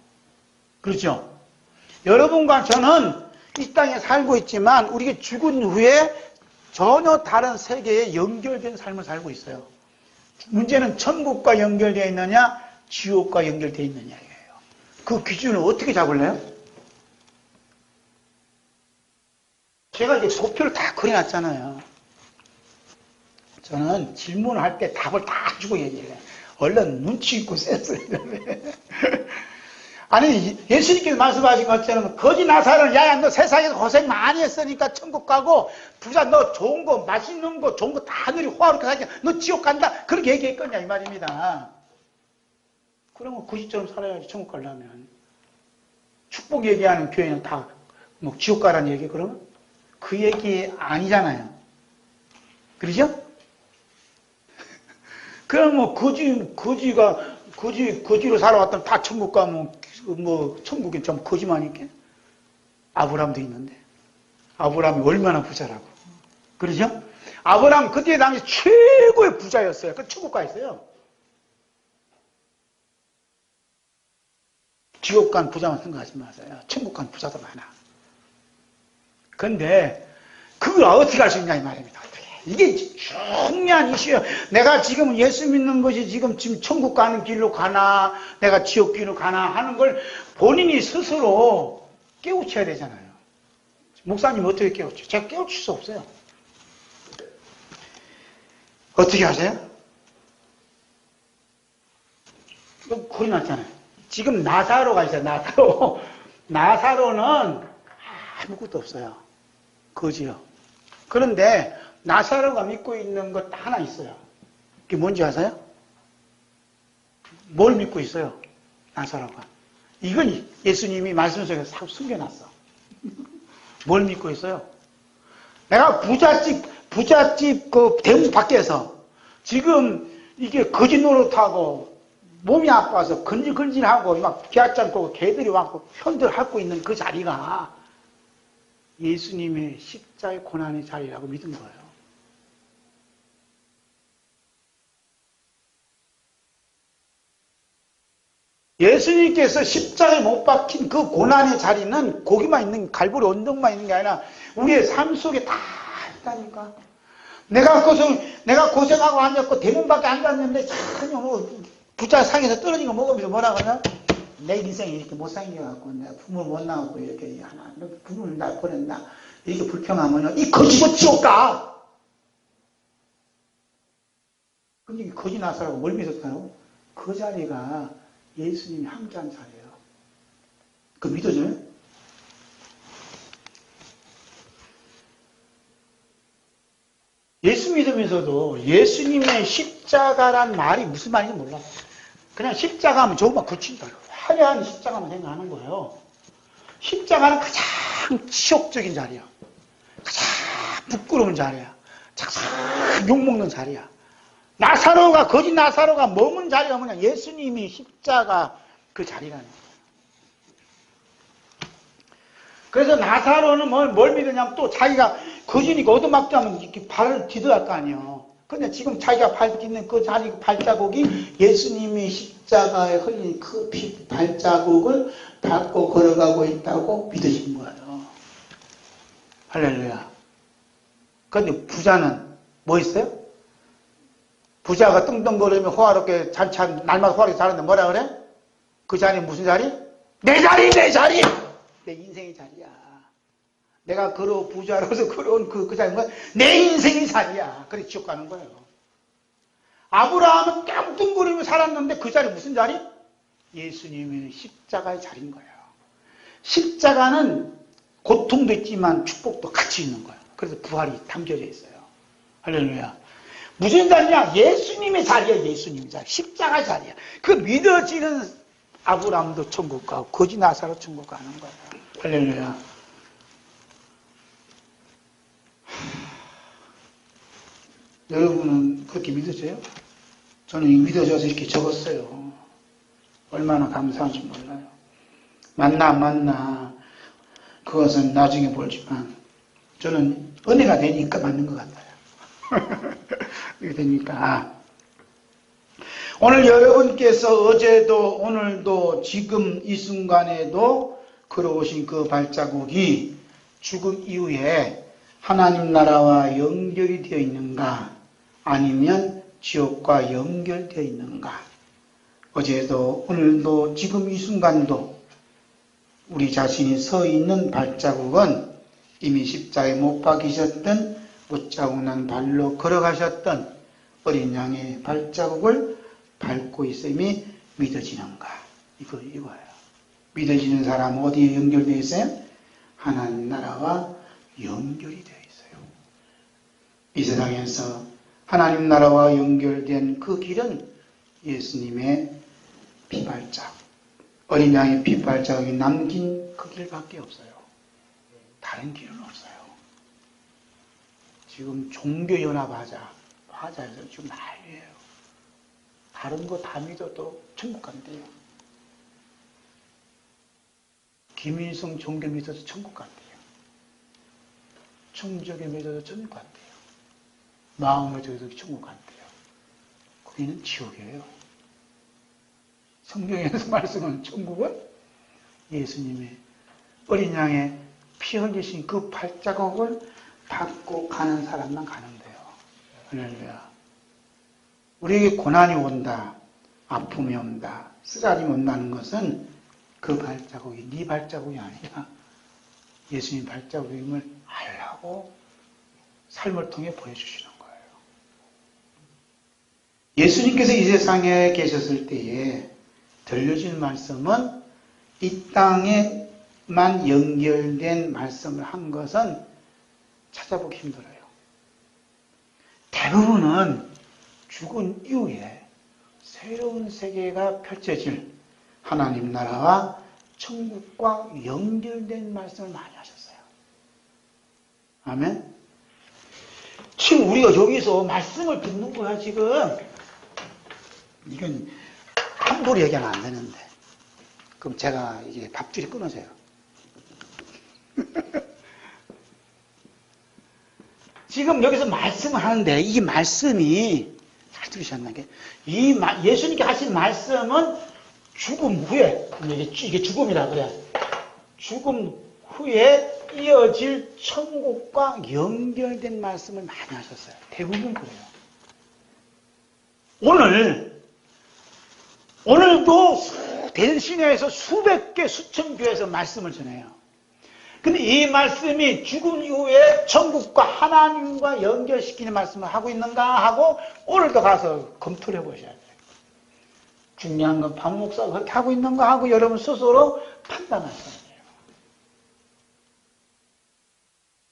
Speaker 1: 그렇죠? 여러분과 저는 이 땅에 살고 있지만 우리가 죽은 후에 전혀 다른 세계에 연결된 삶을 살고 있어요. 문제는 천국과 연결되어 있느냐, 지옥과 연결되어 있느냐예요. 그 기준을 어떻게 잡을래요? 제가 이제 도표를 다 그려놨잖아요. 저는 질문을 할 때 답을 다 주고 얘기해요. 얼른 눈치 있고 센스 있는데. 아니, 예수님께서 말씀하신 것처럼, 거지 나사로는, 야야, 너 세상에서 고생 많이 했으니까 천국 가고, 부자, 너 좋은 거, 맛있는 거, 좋은 거 다 누리고, 호화롭게 살게, 너 지옥 간다. 그렇게 얘기했거냐, 이 말입니다. 그러면 거지처럼 살아야지, 천국 가려면. 축복 얘기하는 교회는 다, 뭐, 지옥 가라는 얘기, 그러면? 그 얘기 아니잖아요. 그러죠? 그럼 뭐, 거지로 살아왔다면 다 천국 가면, 뭐, 천국이 좀 거지만이니까. 아브라함도 있는데. 아브라함이 얼마나 부자라고. 그러죠? 아브라함 그때 당시 최고의 부자였어요. 그 천국 가 있어요. 지옥 간 부자만 생각하지 마세요. 천국 간 부자도 많아. 근데, 그걸 어떻게 할 수 있냐, 이 말입니다. 이게 중요한 이슈예요. 내가 지금 예수 믿는 것이 지금 천국 가는 길로 가나, 내가 지옥 길로 가나 하는 걸 본인이 스스로 깨우쳐야 되잖아요. 목사님 어떻게 깨우쳐? 제가 깨우칠 수 없어요. 어떻게 하세요? 거의 났잖아요. 지금 나사로가 있어요. 나사로. 나사로는 아무것도 없어요. 거지요. 그런데 나사로가 믿고 있는 것 하나 있어요. 그게 뭔지 아세요? 뭘 믿고 있어요? 나사로가. 이건 예수님이 말씀 속에 숨겨놨어. 뭘 믿고 있어요? 내가 부잣집 그 대문 밖에서 지금 이게 거짓 노릇하고 몸이 아파서 근질근질하고 막 기아짱고 개들이 와서 편들하고 있는 그 자리가 예수님의 십자의 고난의 자리라고 믿은 거예요. 예수님께서 십자가에 못 박힌 그 고난의 자리는 거기만 있는, 갈보리 언덕만 있는 게 아니라 우리의 삶 속에 다 있다니까. 내가 고생하고 앉았고 대문 밖에 앉았는데 전혀 뭐 부자 상에서 떨어진 거 먹으면서 뭐라 그러나? 내 인생이 이렇게 못생겨갖고 내가 부모를 못 나왔고 이렇게 하나, 부모를 날 보냈나? 이렇게 불평하면 이 거지도 지옥 가! 근데 이 거지 나사라고 뭘 믿었어요? 그 자리가 예수님이 함께한 자리예요. 그거 믿어져요? 예수 믿으면서도 예수님의 십자가란 말이 무슨 말인지 몰라. 그냥 십자가 하면 조금만 거친다. 화려한 십자가만 생각하는 거예요. 십자가는 가장 치욕적인 자리야. 가장 부끄러운 자리야. 가장 욕먹는 자리야. 거짓 나사로가 머문 자리가 뭐냐? 예수님이 십자가 그 자리라는 거예요. 그래서 나사로는 뭘 믿으냐면 또 자기가 거짓이니까 얻어맞자면 이렇게 발을 디뎌야 할 거 아니에요. 근데 지금 자기가 밟히는 그 자리 발자국이 예수님이 십자가에 흘린 그 발자국을 밟고 걸어가고 있다고 믿으신 거예요. 할렐루야. 근데 부자는 뭐 있어요? 부자가 뚱뚱거리며 호화롭게 날마다 호화롭게 자는데 뭐라 그래? 그 자리 무슨 자리? 내 자리, 내 자리! 내 인생의 자리야. 내가 부자로서 걸어온 그 자리가 내 인생의 자리야. 그래 지옥 가는 거예요. 아브라함은 뚱뚱거리며 살았는데 그 자리 무슨 자리? 예수님의 십자가의 자리인 거예요. 십자가는 고통도 있지만 축복도 같이 있는 거예요. 그래서 부활이 담겨져 있어요. 할렐루야. 무슨 자리냐? 예수님의 자리야. 예수님의 자리. 십자가의 자리야. 그 믿어지는 아브라함도 천국 가고 거지 나사로 천국 가는 거예요. 할렐루야. 여러분은 그렇게 믿으세요? 저는 믿어져서 이렇게 적었어요. 얼마나 감사한지 몰라요. 맞나 안 맞나 그것은 나중에 보지만 저는 은혜가 되니까 맞는 것 같아요. 이렇게 되니까 오늘 여러분께서 어제도 오늘도 지금 이 순간에도 걸어오신 그 발자국이 죽음 이후에 하나님 나라와 연결이 되어 있는가 아니면 지옥과 연결되어 있는가. 어제도 오늘도 지금 이 순간도 우리 자신이 서 있는 발자국은 이미 십자가에 못 박히셨던 못자국 난 발로 걸어가셨던 어린 양의 발자국을 밟고 있음이 믿어지는가. 이거예요. 믿어지는 사람은 어디에 연결되어 있어요? 하나님 나라와 연결이 되어 있어요. 이 세상에서 하나님 나라와 연결된 그 길은 예수님의 피발자국, 어린 양의 피발자국이 남긴 그 길밖에 없어요. 다른 길은 없어요. 지금 종교연합하자에서 지금 난리예요. 다른 거 다 믿어도 천국 간대요. 김일성 종교 믿어도 천국 간대요. 천주교에 믿어도 천국 간대요. 마음에 들어도 천국 간대요. 거기는 지옥이에요. 성경에서 말씀하는 천국은 예수님의 어린 양의 피 흘리신 그 발자국을 받고 가는 사람만 가는데요. 할렐루야. 우리에게 고난이 온다, 아픔이 온다, 쓰라림이 온다는 것은 그 발자국이 네 발자국이 아니라 예수님 발자국임을 알라고 삶을 통해 보여주시는 거예요. 예수님께서 이 세상에 계셨을 때에 들려진 말씀은 이 땅에만 연결된 말씀을 한 것은 찾아보기 힘들어요. 대부분은 죽은 이후에 새로운 세계가 펼쳐질 하나님 나라와 천국과 연결된 말씀을 많이 하셨어요. 아멘. 지금 우리가 여기서 말씀을 듣는 거야, 지금. 이건 함부로 얘기하면 안 되는데. 그럼 제가 이제 밥줄이 끊어져요. 지금 여기서 말씀을 하는데 이 말씀이 잘 들으셨나? 예수님께 하신 말씀은 죽음 후에, 이게 죽음이라 그래. 죽음 후에 이어질 천국과 연결된 말씀을 많이 하셨어요. 대부분 그래요. 오늘도 대전시내에서 수백 개, 수천 교회에서 말씀을 전해요. 근데 이 말씀이 죽음 이후에 천국과 하나님과 연결시키는 말씀을 하고 있는가 하고 오늘도 가서 검토를 해보셔야 돼요. 중요한 건 박 목사가 그렇게 하고 있는가 하고 여러분 스스로 판단하셔야 돼요.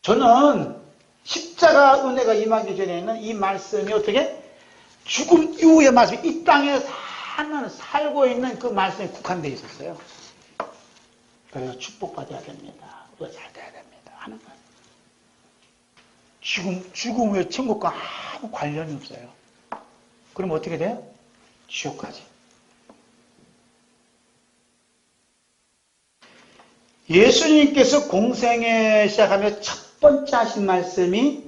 Speaker 1: 저는 십자가 은혜가 임하기 전에는 이 말씀이 어떻게 죽음 이후의 말씀이 이 땅에 살고 있는 그 말씀에 국한되어 있었어요. 그래서 축복받아야 됩니다. 우리가 잘 돼야 됩니다. 하는 거예요. 죽음 후에 천국과 아무 관련이 없어요. 그럼 어떻게 돼요? 지옥까지. 예수님께서 공생에 시작하며 첫 번째 하신 말씀이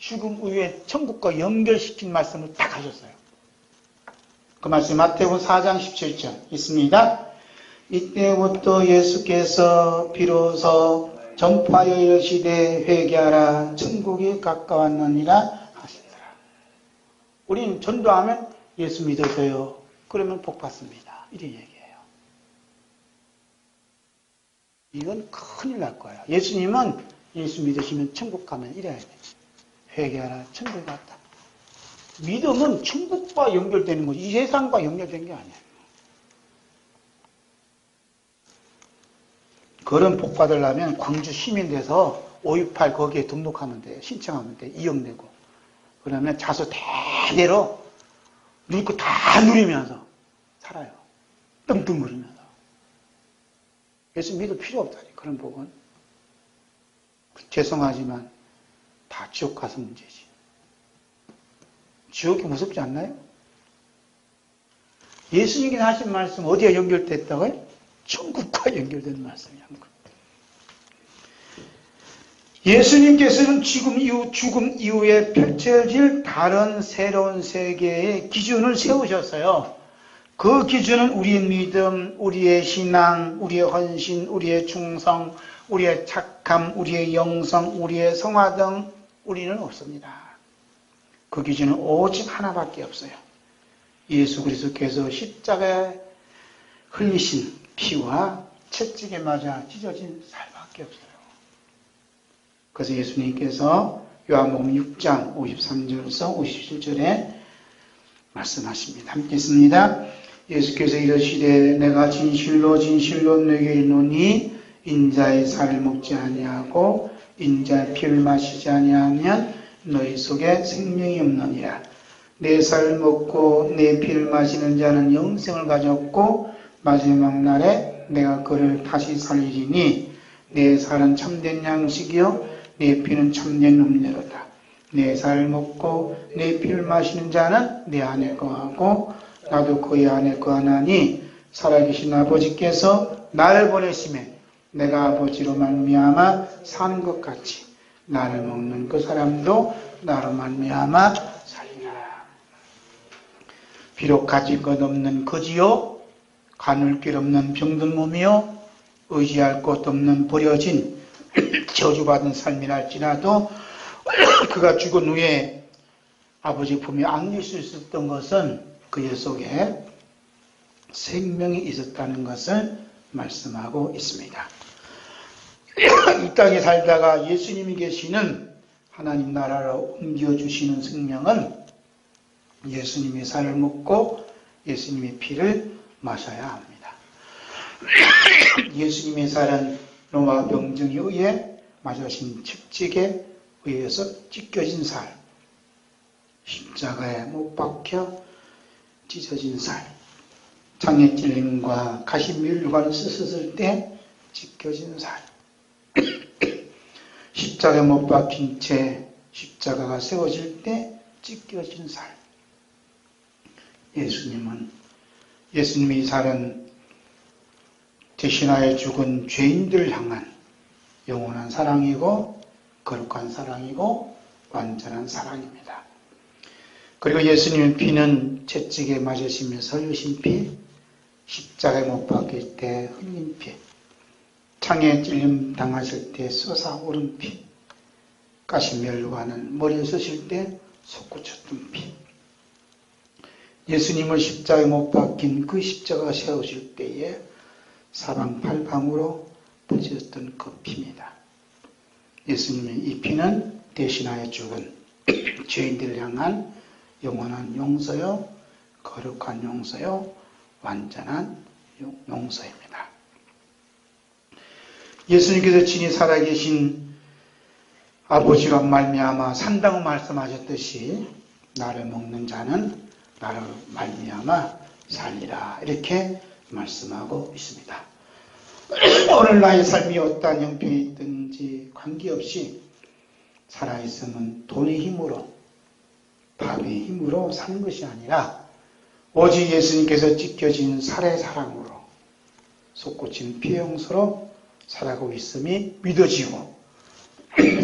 Speaker 1: 죽음 후에 천국과 연결시킨 말씀을 딱 하셨어요. 그 말씀 마태복음 4장 17절 있습니다. 이때부터 예수께서 비로소 전파하여 이르시되 회개하라 천국이 가까웠느니라 하시더라. 우리는 전도하면 예수 믿으세요. 그러면 복 받습니다. 이런 얘기예요. 이건 큰일 날 거예요. 예수님은 예수 믿으시면 천국 가면 이래야 돼. 회개하라 천국에 갔다. 믿음은 천국과 연결되는 거지 이 세상과 연결된 게 아니에요. 그런 복 받으려면 광주 시민 돼서 568 거기에 등록하면 돼. 신청하면 돼. 2억 내고. 그러면 자수 대대로 누릴 거 다 누리면서 살아요. 떵떵거리면서. 예수 믿을 필요 없다니 그런 복은. 죄송하지만 다 지옥 가서 문제지. 지옥이 무섭지 않나요? 예수님이 하신 말씀 어디에 연결됐다고요? 천국과 연결된 말씀이야. 예수님께서는 죽음 이후에 펼쳐질 다른 새로운 세계의 기준을 세우셨어요. 그 기준은 우리의 믿음, 우리의 신앙, 우리의 헌신, 우리의 충성, 우리의 착함, 우리의 영성, 우리의 성화 등 우리는 없습니다. 그 기준은 오직 하나밖에 없어요. 예수 그리스도께서 십자가에 흘리신 피와 채찍에 맞아 찢어진 살밖에 없어요. 그래서 예수님께서 요한복음 6장 53절에서 57절에 말씀하십니다. 함께 있습니다. 예수께서 이르시되 내가 진실로 진실로 너희에게 이르노니 인자의 살을 먹지 아니하고 인자의 피를 마시지 아니하면 너희 속에 생명이 없느니라. 내 살을 먹고 내 피를 마시는 자는 영생을 가졌고 마지막 날에 내가 그를 다시 살리리니 내 살은 참된 양식이요 내 피는 참된 음료로다. 내 살을 먹고 내 피를 마시는 자는 내 안에 거하고 나도 그의 안에 거하나니 살아계신 아버지께서 나를 보내심에 내가 아버지로 말미암아 사는 것 같이 나를 먹는 그 사람도 나로 말미암아 살리라. 비록 가질 것 없는 거지요 가눌 길 없는 병든 몸이요 의지할 곳 없는 버려진 저주받은 삶이랄지라도 그가 죽은 후에 아버지 품에 안길 수 있었던 것은 그의 속에 생명이 있었다는 것을 말씀하고 있습니다. 이 땅에 살다가 예수님이 계시는 하나님 나라로 옮겨주시는 생명은 예수님의 살을 먹고 예수님의 피를 마셔야 합니다. 예수님의 살은 로마 병정에 의해 맞으신 채찍에 의해서 찢겨진 살, 십자가에 못 박혀 찢어진 살, 장에 찔림과 가시밀관을 쓰셨을 때 찢겨진 살, 십자가에 못 박힌 채 십자가가 세워질 때 찢겨진 살. 예수님의 살은 대신하여 죽은 죄인들을 향한 영원한 사랑이고 거룩한 사랑이고 완전한 사랑입니다. 그리고 예수님의 피는 채찍에 맞으시면서 흘리신 피, 십자가에 못 박힐 때 흘린 피, 창에 찔림 당하실 때 쏟아오른 피, 가시멸관을 머리에 쓰실 때 솟구쳤던 피, 예수님을 십자가에 못 박힌 그 십자가가 세워질 때에 사방팔방으로 퍼졌던 그 피입니다. 예수님의 이 피는 대신하여 죽은 죄인들을 향한 영원한 용서요, 거룩한 용서요, 완전한 용서입니다. 예수님께서 친히 살아계신 아버지로 말미암아 산다고 말씀하셨듯이 나를 먹는 자는 나를 말미암아 살리라 이렇게 말씀하고 있습니다. 오늘 나의 삶이 어떠한 형편이 있든지 관계없이 살아있으면 돈의 힘으로 밥의 힘으로 사는 것이 아니라 오직 예수님께서 찢겨진 살의 사랑으로 솟구친 피의 용서로 살아가고 있음이 믿어지고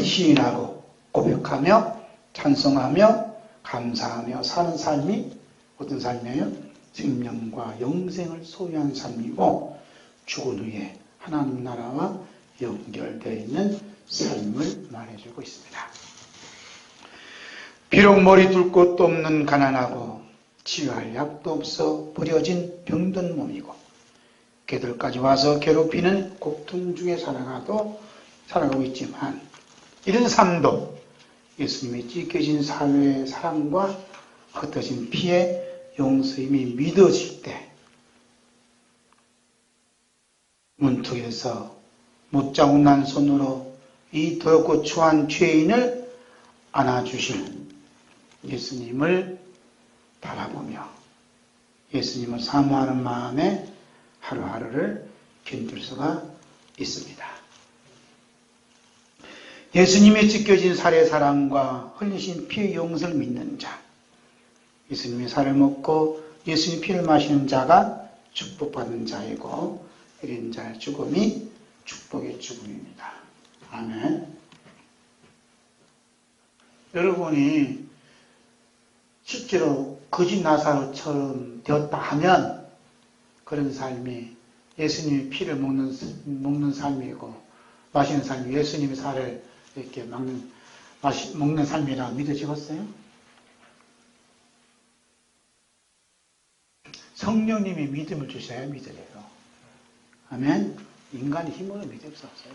Speaker 1: 시인하고 고백하며 찬송하며 감사하며 사는 삶이 어떤 삶이에요? 생명과 영생을 소유한 삶이고 죽은 후에 하나님 나라와 연결되어 있는 삶을 말해주고 있습니다. 비록 머리 둘 곳도 없는 가난하고 치유할 약도 없어 버려진 병든 몸이고 개들까지 와서 괴롭히는 고통 중에 살아가고 있지만 이런 삶도 예수님의 찢겨진 사회의 사랑과 흩어진 피의 용서임이 믿어질 때 문턱에서 못자국난 손으로 이 더럽고 추한 죄인을 안아주실 예수님을 바라보며 예수님을 사모하는 마음에 하루하루를 견딜 수가 있습니다. 예수님의 찢겨진 살의 사랑과 흘리신 피의 용서를 믿는 자, 예수님의 살을 먹고 예수님의 피를 마시는 자가 축복받는 자이고 이런 자의 죽음이 축복의 죽음입니다. 아멘. 여러분이 실제로 거짓 나사로처럼 되었다 하면 그런 삶이 예수님의 피를 먹는 삶이고 마시는 삶이 예수님의 살을 이렇게 먹는 삶이라고 믿어지겠어요? 성령님이 믿음을 주셔야 믿으래요. 아멘. 인간의 힘으로 믿을 수 없어요.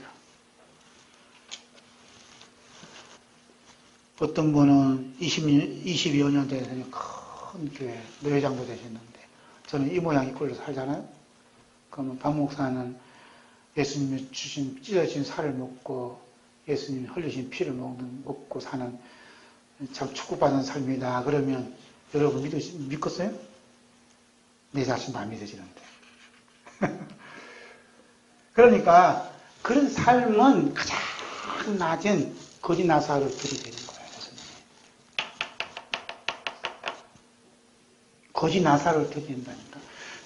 Speaker 1: 어떤 분은 20여 년 되더니 큰 교회 노회장도 되셨는데 저는 이 모양 이 꼴로 살잖아요. 그러면 박 목사는 예수님이 주신 찢어진 살을 먹고 예수님이 흘리신 피를 먹고 사는 참 축복받은 삶이다. 그러면 여러분 믿겠어요? 내 자신도 안 믿어지는데. 그러니까 그런 삶은 가장 낮은 거짓 나사로를 들이대는 거예요. 거짓 나사로를 들이댄다니까.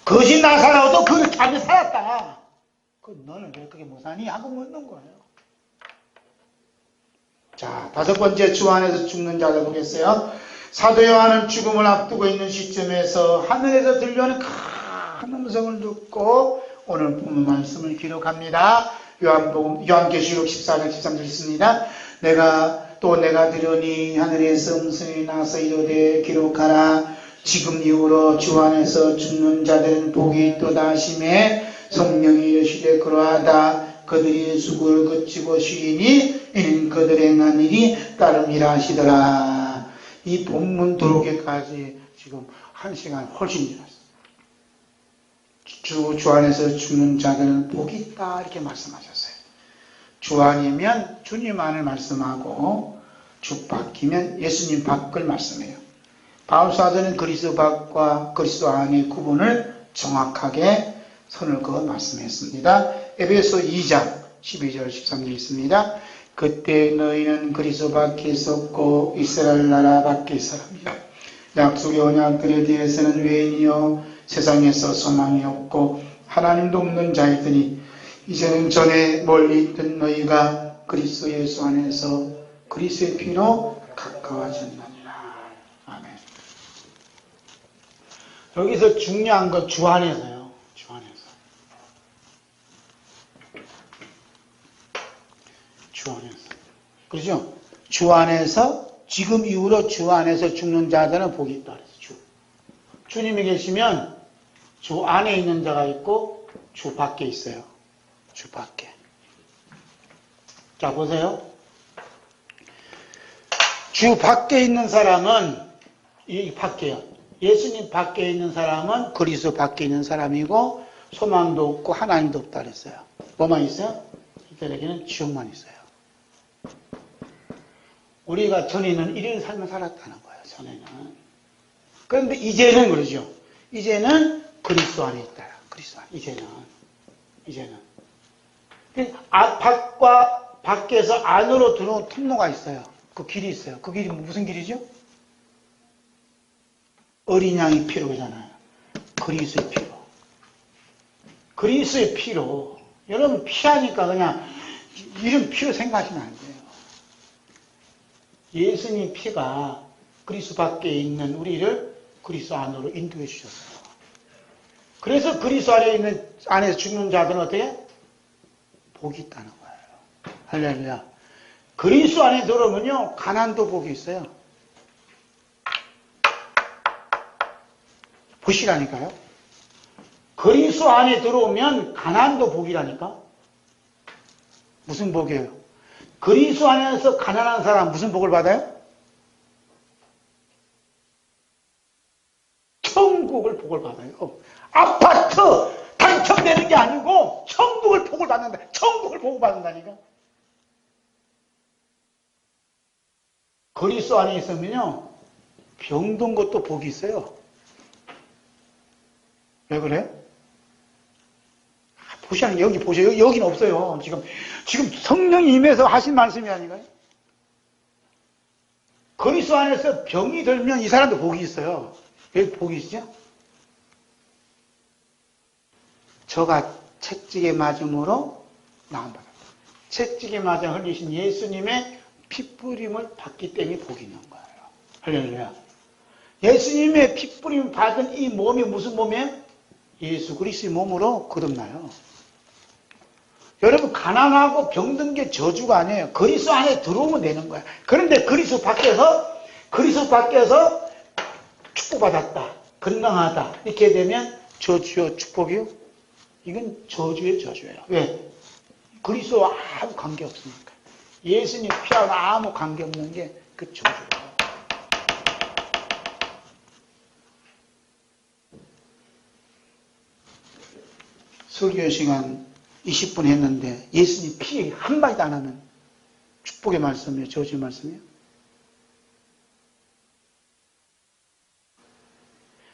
Speaker 1: 거짓 나사로도 그걸 자기 살았다. 너는 왜 그렇게 못하니? 하고 묻는 거예요. 자, 5번째 주 안에서 죽는 자를 보겠어요. 사도 요한은 죽음을 앞두고 있는 시점에서 하늘에서 들려오는 큰 음성을 듣고 오늘 본문 말씀을 기록합니다. 요한계시록 14장 13절 있습니다. 내가 들으니 하늘에서 음성이 나서 이르되 기록하라. 지금 이후로 주 안에서 죽는 자들은 복이 있도다 하시매 성령이 이르시되 그러하다. 그들이 죽을 그치고 쉬이니 이는 그들의 행한 일이 따름이라 하시더라. 이 본문 들어오기까지 지금 1시간 훨씬 지났어요. 주 안에서 죽는 자들은 복이 있다 이렇게 말씀하셨어요. 주 안이면 주님 안을 말씀하고 주 밖이면 예수님 밖을 말씀해요. 바울사도는 그리스도 밖과 그리스도 안의 구분을 정확하게 선을 그어 말씀했습니다. 에베소 2장 12절 13절 있습니다. 그때 너희는 그리스도 밖에 있었고 이스라엘 나라 밖에 있었습니다. 약속의 언약들에 대해서는 외인이요 세상에서 소망이 없고 하나님도 없는 자이더니 이제는 전에 멀리 있던 너희가 그리스도 예수 안에서 그리스도의 피로 가까워졌느니라. 아멘. 여기서 중요한 건 주 안에서요. 주 안에서. 주 안에서. 그렇죠? 주 안에서 지금 이후로 주 안에서 죽는 자들은 복이 있다 그랬어요. 주님이 계시면 주 안에 있는 자가 있고 주 밖에 있어요. 주 밖에. 자, 보세요. 주 밖에 있는 사람은 이 밖에요. 예수님 밖에 있는 사람은 그리스도 밖에 있는 사람이고 소망도 없고 하나님도 없다 그랬어요. 뭐만 있어요? 이들에게는 지옥만 있어요. 우리가 전에는 이런 삶을 살았다는 거예요. 전에는. 그런데 이제는 그러죠. 이제는 그리스도 안에 있다. 그리스도 안에. 이제는. 밖에서 안으로 들어온 통로가 있어요. 그 길이 있어요. 그 길이 무슨 길이죠? 어린 양의 피로잖아요. 그리스도의 피로. 그리스도의 피로. 여러분 피하니까 그냥 이런 피로 생각하시면 안 돼요. 예수님 피가 그리스도 밖에 있는 우리를 그리스도 안으로 인도해 주셨어요. 그래서 그리스도 안에 있는, 안에서 죽는 자들은 어떻게? 복이 있다는 거예요. 할렐루야. 그리스도 안에 들어오면요, 가난도 복이 있어요. 보시라니까요. 그리스도 안에 들어오면 가난도 복이라니까. 무슨 복이에요? 그리스도 안에서 가난한 사람 무슨 복을 받아요? 천국을 복을 받아요. 아파트 당첨되는 게 아니고 천국을 복을 받는다. 천국을 복을 받는다니까. 그리스도 안에 있으면요, 병든 것도 복이 있어요. 왜 그래요? 보시는 여기 보세요. 여기는 없어요. 지금 성령이 임해서 하신 말씀이 아닌가요? 그리스도 안에서 병이 들면 이 사람도 복이 있어요. 왜 복이 있죠? 저가 채찍에 맞음으로 나음받았다. 채찍에 맞아 흘리신 예수님의 핏뿌림을 받기 때문에 복이 있는 거예요. 할렐루야. 예수님의 핏뿌림 받은 이 몸이 무슨 몸이에요? 예수 그리스도의 몸으로 거듭나요. 여러분, 가난하고 병든 게 저주가 아니에요. 그리스도 안에 들어오면 되는 거야. 그런데 그리스도 밖에서 축복받았다, 건강하다 이렇게 되면 저주요 축복이요? 이건 저주의 저주예요. 왜? 그리스도와 아무 관계없으니까. 예수님 피하고 아무 관계없는 게 그 저주예요. 설교 시간 20분 했는데 예수님 피 한마디도 안 하는 축복의 말씀이에요? 저주의 말씀이에요?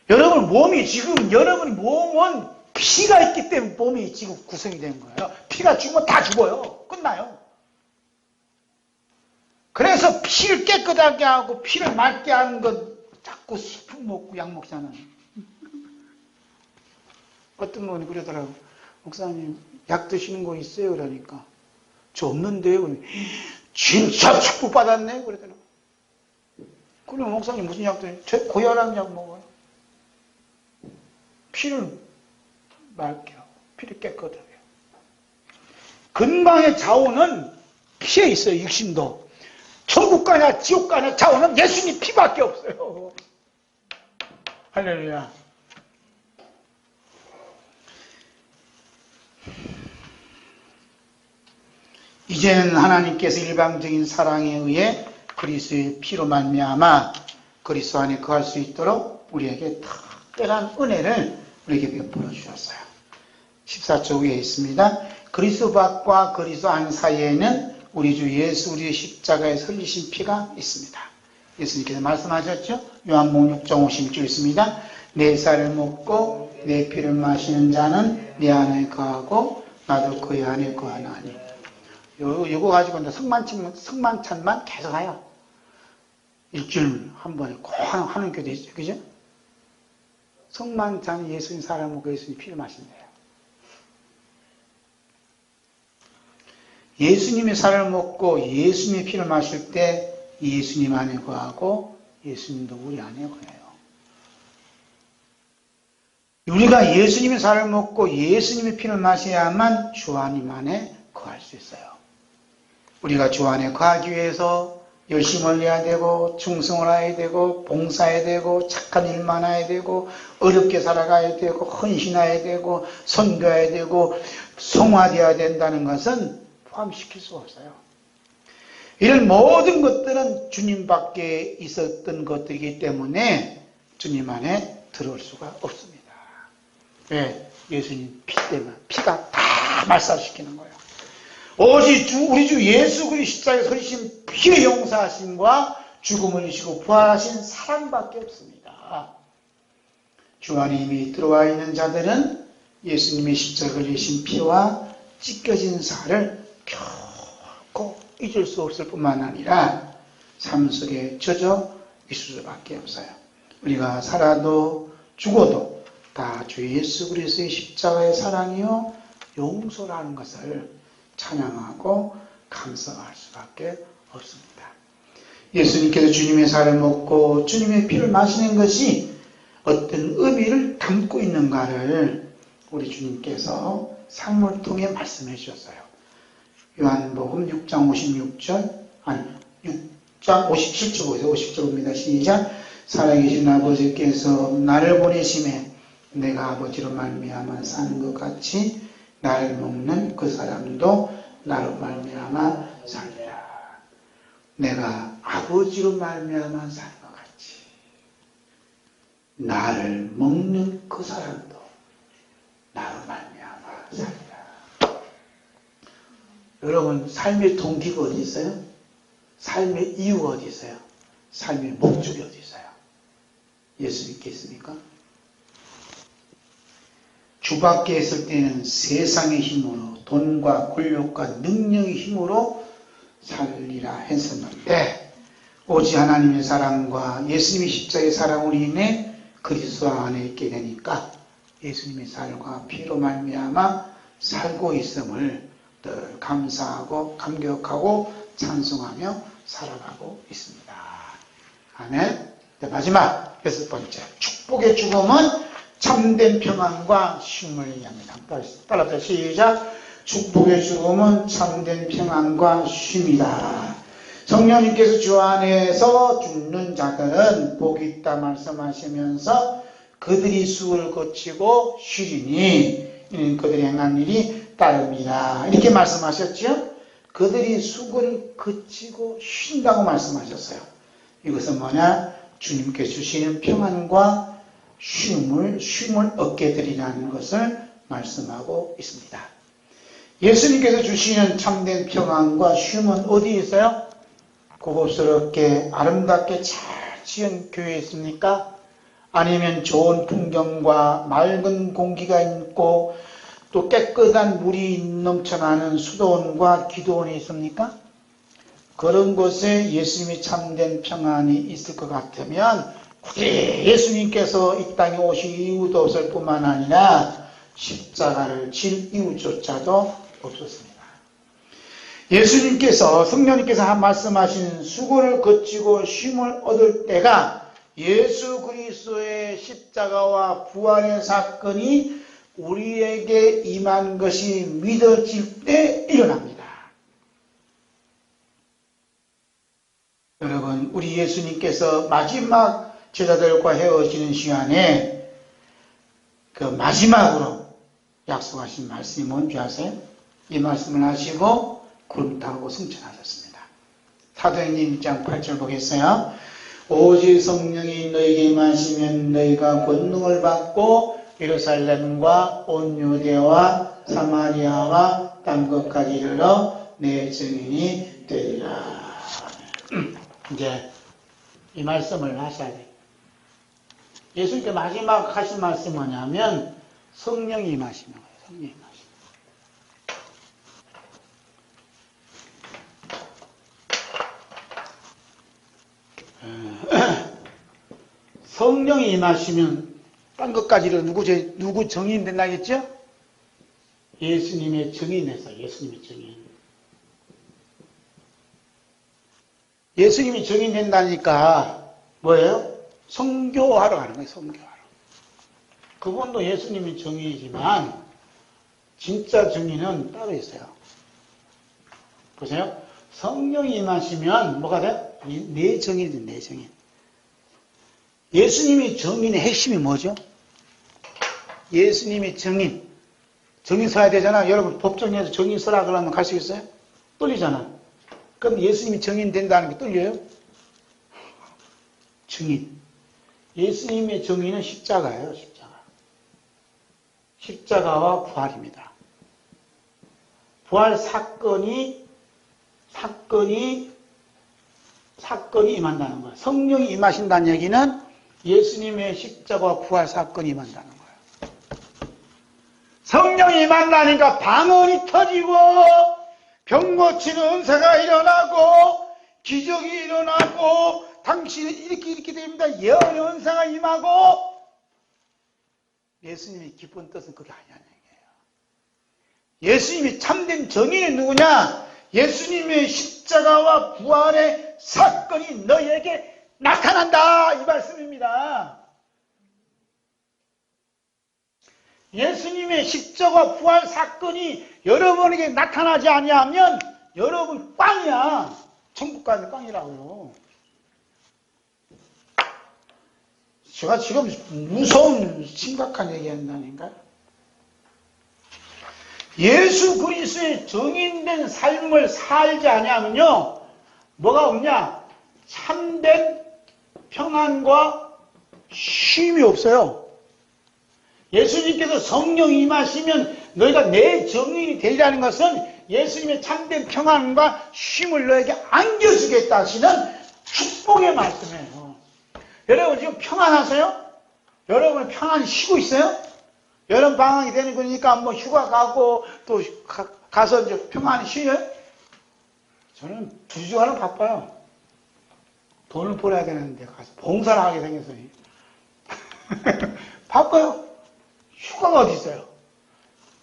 Speaker 1: 여러분 몸은 피가 있기 때문에 몸이 지금 구성이 된 거예요. 피가 죽으면 다 죽어요. 끝나요. 그래서 피를 깨끗하게 하고 피를 맑게 하는 건 자꾸 식품 먹고 약 먹잖아요. 어떤 분이 그러더라고요. 목사님, 약 드시는 거 있어요? 그러니까. 저 없는데요. 진짜 축복받았네? 그러더라고요. 그럼 목사님 무슨 약 드세요? 저 고혈압 약 먹어요. 피를 맑게 하고, 피를 깨끗하게 하고. 건강의 자원은 피에 있어요, 육신도. 천국 가냐, 지옥 가냐, 자원은 예수님 피밖에 없어요. 할렐루야. 이제는 하나님께서 일방적인 사랑에 의해 그리스도의 피로 말미암아 그리스도 안에 거할 수 있도록 우리에게 특별한 은혜를 우리에게 베풀어 주셨어요. 14조 위에 있습니다. 그리스도 밖과 그리스도 안 사이에는 우리 주 예수 우리의 십자가에 흘리신 피가 있습니다. 예수님께서 말씀하셨죠? 요한복음 6장 56절 있습니다. 내 살을 먹고 내 피를 마시는 자는 내 안에 거하고 나도 그의 안에 거하나니. 이거 가지고 이제 성만찬만 계속 해요. 일주일 한 번에 꼭 하는 교도 있죠. 그죠? 성만찬 예수님 살을 먹고 예수님 피를 마신대요. 예수님의 살을 먹고 예수님의 피를 마실 때 예수님 안에 거하고 예수님도 우리 안에 거해요. 우리가 예수님의 살을 먹고 예수님의 피를 마셔야만 주 하나님 안에 거할 수 있어요. 우리가 주 안에 거하기 위해서 열심을 해야 되고 충성을 해야 되고 봉사해야 되고 착한 일만 해야 되고 어렵게 살아가야 되고 헌신해야 되고 선교해야 되고 성화되어야 된다는 것은 포함시킬 수가 없어요. 이런 모든 것들은 주님 밖에 있었던 것들이기 때문에 주님 안에 들어올 수가 없습니다. 왜? 예수님 피 때문에. 피가 다 말살시키는 거예요. 오직 우리 주 예수 그리스도 십자가에 서리신 피의 용서하심과 죽음을 이시고 부활하신 사랑밖에 없습니다. 주 안에 이미 들어와 있는 자들은 예수님의 십자가에 흘리신 피와 찢겨진 살을 결코 잊을 수 없을 뿐만 아니라 삶 속에 젖어 있을 수밖에 없어요. 우리가 살아도 죽어도 다 주 예수 그리스도의 십자가의 사랑이요 용서라는 것을 찬양하고 감사할 수밖에 없습니다. 예수님께서 주님의 살을 먹고 주님의 피를 마시는 것이 어떤 의미를 담고 있는가를 우리 주님께서 삶을 통해 말씀해 주셨어요. 요한복음 6장 56절, 아니 6장 57절, 50절입니다. 시작. 살아계신 아버지께서 나를 보내심에 내가 아버지로 말미암아 사는 것 같이 나를 먹는 그 사람도 나로 말미암아 살리라. 내가 아버지로 말미암아 사는 것 같이 나를 먹는 그 사람도 나로 말미암아 살리라. 여러분, 삶의 동기가 어디 있어요? 삶의 이유가 어디 있어요? 삶의 목적이 어디 있어요? 예수님께 있습니까? 주 밖에 있을 때는 세상의 힘으로, 돈과 권력과 능력의 힘으로 살리라 했었는데, 오직 하나님의 사랑과 예수님의 십자가의 사랑으로 인해 그리스도 안에 있게 되니까 예수님의 살과 피로 말미암아 살고 있음을 늘 감사하고 감격하고 찬송하며 살아가고 있습니다. 아멘. 마지막 6번째, 축복의 죽음은 참된 평안과 쉼을 얘기합니다. 따라서 시작. 축복의 죽음은 참된 평안과 쉼이다. 성령님께서 주 안에서 죽는 자들은 복이 있다 말씀하시면서 그들이 수고를 거치고 쉬리니 이는 그들이 행한 일이 따릅니다. 이렇게 말씀하셨죠? 그들이 수고를 거치고 쉰다고 말씀하셨어요. 이것은 뭐냐? 주님께서 주시는 평안과 쉼을 얻게 되리라는 것을 말씀하고 있습니다. 예수님께서 주시는 참된 평안과 쉼은 어디에 있어요? 고급스럽게 아름답게 잘 지은 교회에 있습니까? 아니면 좋은 풍경과 맑은 공기가 있고 또 깨끗한 물이 넘쳐나는 수도원과 기도원이 있습니까? 그런 곳에 예수님이 참된 평안이 있을 것 같으면 굳이 예수님께서 이 땅에 오실 이유도 없을 뿐만 아니라 십자가를 질 이유조차도 없었습니다. 예수님께서, 성령님께서 말씀하신 수고를 거치고 쉼을 얻을 때가 예수 그리스도의 십자가와 부활의 사건이 우리에게 임한 것이 믿어질 때 일어납니다. 여러분, 우리 예수님께서 마지막 제자들과 헤어지는 시간에 그 마지막으로 약속하신 말씀이 뭔지 아세요? 이 말씀을 하시고 구름 타고 승천하셨습니다. 사도행전 1장 8절 보겠어요. 오직 성령이 너희에게 임하시면 너희가 권능을 받고 예루살렘과 온 유대와 사마리아와 땅 끝까지 이르러 내 증인이 되리라. 이제 이 말씀을 하셔야 돼요. 예수님께 마지막 하신 말씀이 뭐냐면 성령이 임하시는 거예요. 성령이 임하시는. 성령이 임하시면 딴 것까지는 누구 정인 된다겠죠? 예수님의 정인에서 예수님의 정인. 예수님이 정인된다니까 뭐예요? 선교하러 가는 거예요. 선교하러. 그분도 예수님이 정인이지만 진짜 정인은 따로 있어요. 보세요. 성령이 임하시면 뭐가 돼요? 내 정인이 돼. 내 정인. 예수님이 정인의 핵심이 뭐죠? 예수님이 정인. 정인 서야 되잖아. 여러분 법정에서 정인 서라 그러면 갈 수 있어요? 떨리잖아. 그럼 예수님이 정인 된다는 게 떨려요? 정인. 예수님의 정인은 십자가예요. 십자가. 십자가와 부활입니다. 부활 사건이 임한다는 거예요. 성령이 임하신다는 얘기는 예수님의 십자가와 부활 사건이 임한다는 거예요. 성령이 임한다니까 방언이 터지고 병 고치는 은사가 일어나고 기적이 일어나고 당신은 이렇게 됩니다. 예언의 은사가 임하고 예수님의 깊은 뜻은 그게 아니라는 얘기예요. 예수님이 참된 정인이 누구냐? 예수님의 십자가와 부활의 사건이 너희에게 나타난다 이 말씀입니다. 예수님의 십자가 부활 사건이 여러분에게 나타나지 아니하면 여러분 꽝이야. 천국 가는 꽝이라고요. 제가 지금 무서운 심각한 얘기 한다니까. 예수 그리스도의 정인된 삶을 살지 아니하면요 뭐가 없냐? 참된 평안과 쉼이 없어요. 예수님께서 성령 임하시면 너희가 내 정인이 되리라는 것은 예수님의 참된 평안과 쉼을 너에게 안겨주겠다 하시는 축복의 말씀이에요. 여러분 지금 평안하세요? 여러분 평안히 쉬고 있어요? 여름 방학이 되는 거니까 뭐 휴가 가고 또 가서 이제 평안히 쉬어요? 저는 2주간은 바빠요. 돈을 벌어야 되는데 가서 봉사를 하게 생겼어요. 바빠요. 휴가가 어디 있어요?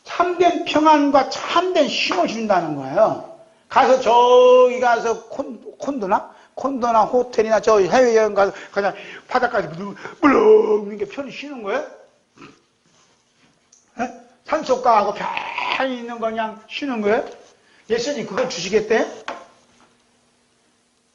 Speaker 1: 참된 평안과 참된 쉼을 준다는 거예요. 가서 저기 가서 콘도나 호텔이나 저 해외여행 가서 그냥 바닷가에 물렁 이렇게 편히 쉬는 거예요? 산속 가고 편히 있는 거 그냥 쉬는 거예요? 예수님 그걸 주시겠대요?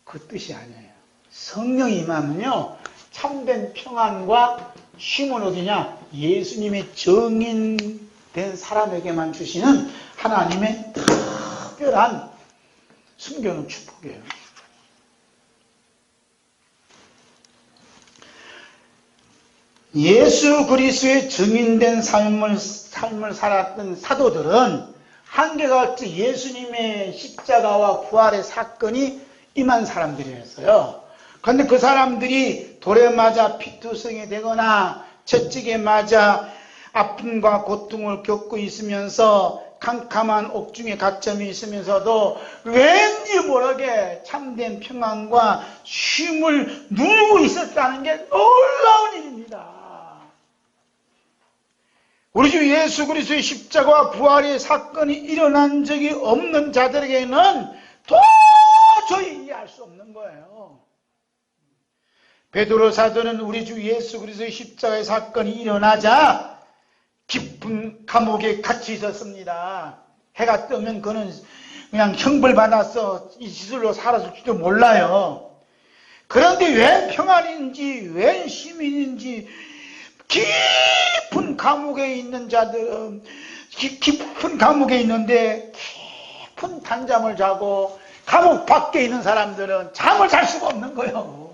Speaker 1: 그 뜻이 아니에요. 성령이 임하면요 참된 평안과 쉼은 어디냐? 예수님의 정인된 사람에게만 주시는 하나님의 특별한 숨겨놓은 축복이에요. 예수 그리스도의 증인된 삶을 살았던 사도들은 한결같이 예수님의 십자가와 부활의 사건이 임한 사람들이었어요. 그런데 그 사람들이 돌에 맞아 피투성이 되거나 채찍에 맞아 아픔과 고통을 겪고 있으면서 캄캄한 옥중에 갇점이 있으면서도 왠지 모르게 참된 평안과 쉼을 누리고 있었다는 게 놀라운 일입니다. 우리 주 예수 그리스도의 십자가와 부활의 사건이 일어난 적이 없는 자들에게는 도저히 이해할 수 없는 거예요. 베드로 사도는 우리 주 예수 그리스도의 십자가의 사건이 일어나자 깊은 감옥에 갇혀 있었습니다. 해가 뜨면 그는 그냥 형벌받아서 이 시설로 살았을지도 몰라요. 그런데 웬 평안인지 웬 시민인지 깊은 감옥에 있는 자들은 깊은 감옥에 있는데 깊은 단잠을 자고 감옥 밖에 있는 사람들은 잠을 잘 수가 없는 거예요.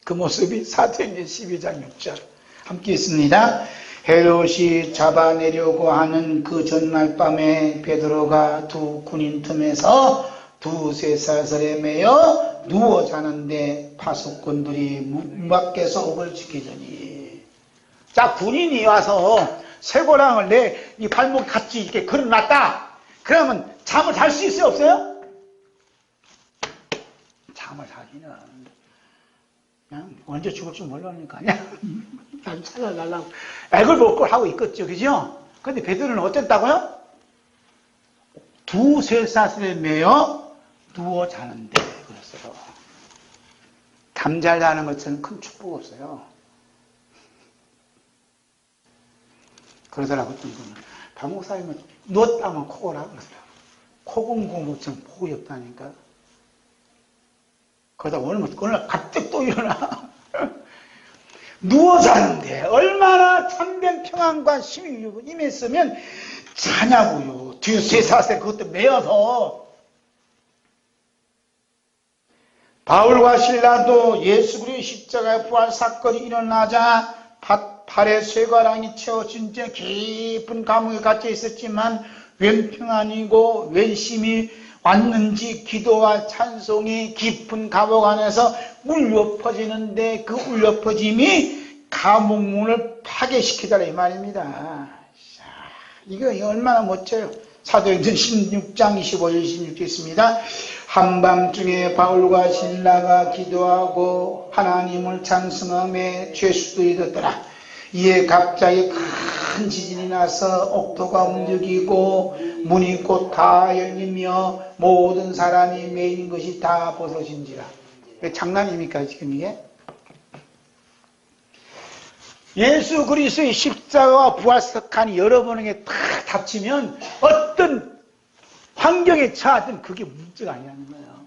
Speaker 1: 그 모습이 사도행전 12장 6절 함께 있습니다. 헤롯이 잡아내려고 하는 그 전날 밤에 베드로가 두 군인 틈에서 두세 사슬에 매여 누워 자는데 파수꾼들이 문 밖에서 옥을 지키더니, 자, 군인이 와서 쇠고랑을 내 이 발목에 같이 이렇게 걸어놨다. 그러면 잠을 잘 수 있어요, 없어요? 잠을 자기는 그냥 언제 죽을지 모르니까 그냥 잘 찾아달라고 애걸복걸 하고 있겠죠, 그죠? 근데 베드로는 어땠다고요? 두세 사슬에 매여 누워 자는데 그랬어요. 잠 잘 자는 것은 큰 축복 없어요. 그러더라고, 어떤 분은. 박 목사님은 누웠다면 코고라 그러더라고. 코공공모처럼 복이 없다니까. 그러다 오늘 갑자기 또 일어나. 누워 자는데 얼마나 참된 평안과 힘이 임했으면 자냐고요. 뒤에 사슬 그것도 매어서. 바울과 실라도 예수 그리스도의 십자가의 부활 사건이 일어나자 발에 쇠가랑이 채워진 채 깊은 감옥에 갇혀 있었지만 웬 평안이고 웬 힘이 왔는지 기도와 찬송이 깊은 감옥 안에서 울려 퍼지는데 그 울려 퍼짐이 감옥 문을 파괴시키더라 이 말입니다. 이거 얼마나 멋져요. 사도행전 16장 25절 26절 있습니다. 한밤중에 바울과 실라가 기도하고 하나님을 찬송하며 죄수들이 듣더라. 이에 갑자기 큰 지진이 나서 옥토가 움직이고 문이 곧 다 열리며 모든 사람이 매인 것이 다 벗어진지라. 왜 장난입니까 지금 이게? 예수 그리스도의 십자가와 부활석한이 여러분에게 다 닥치면 어떤 환경에 처하든 그게 문제가 아니라는 거예요.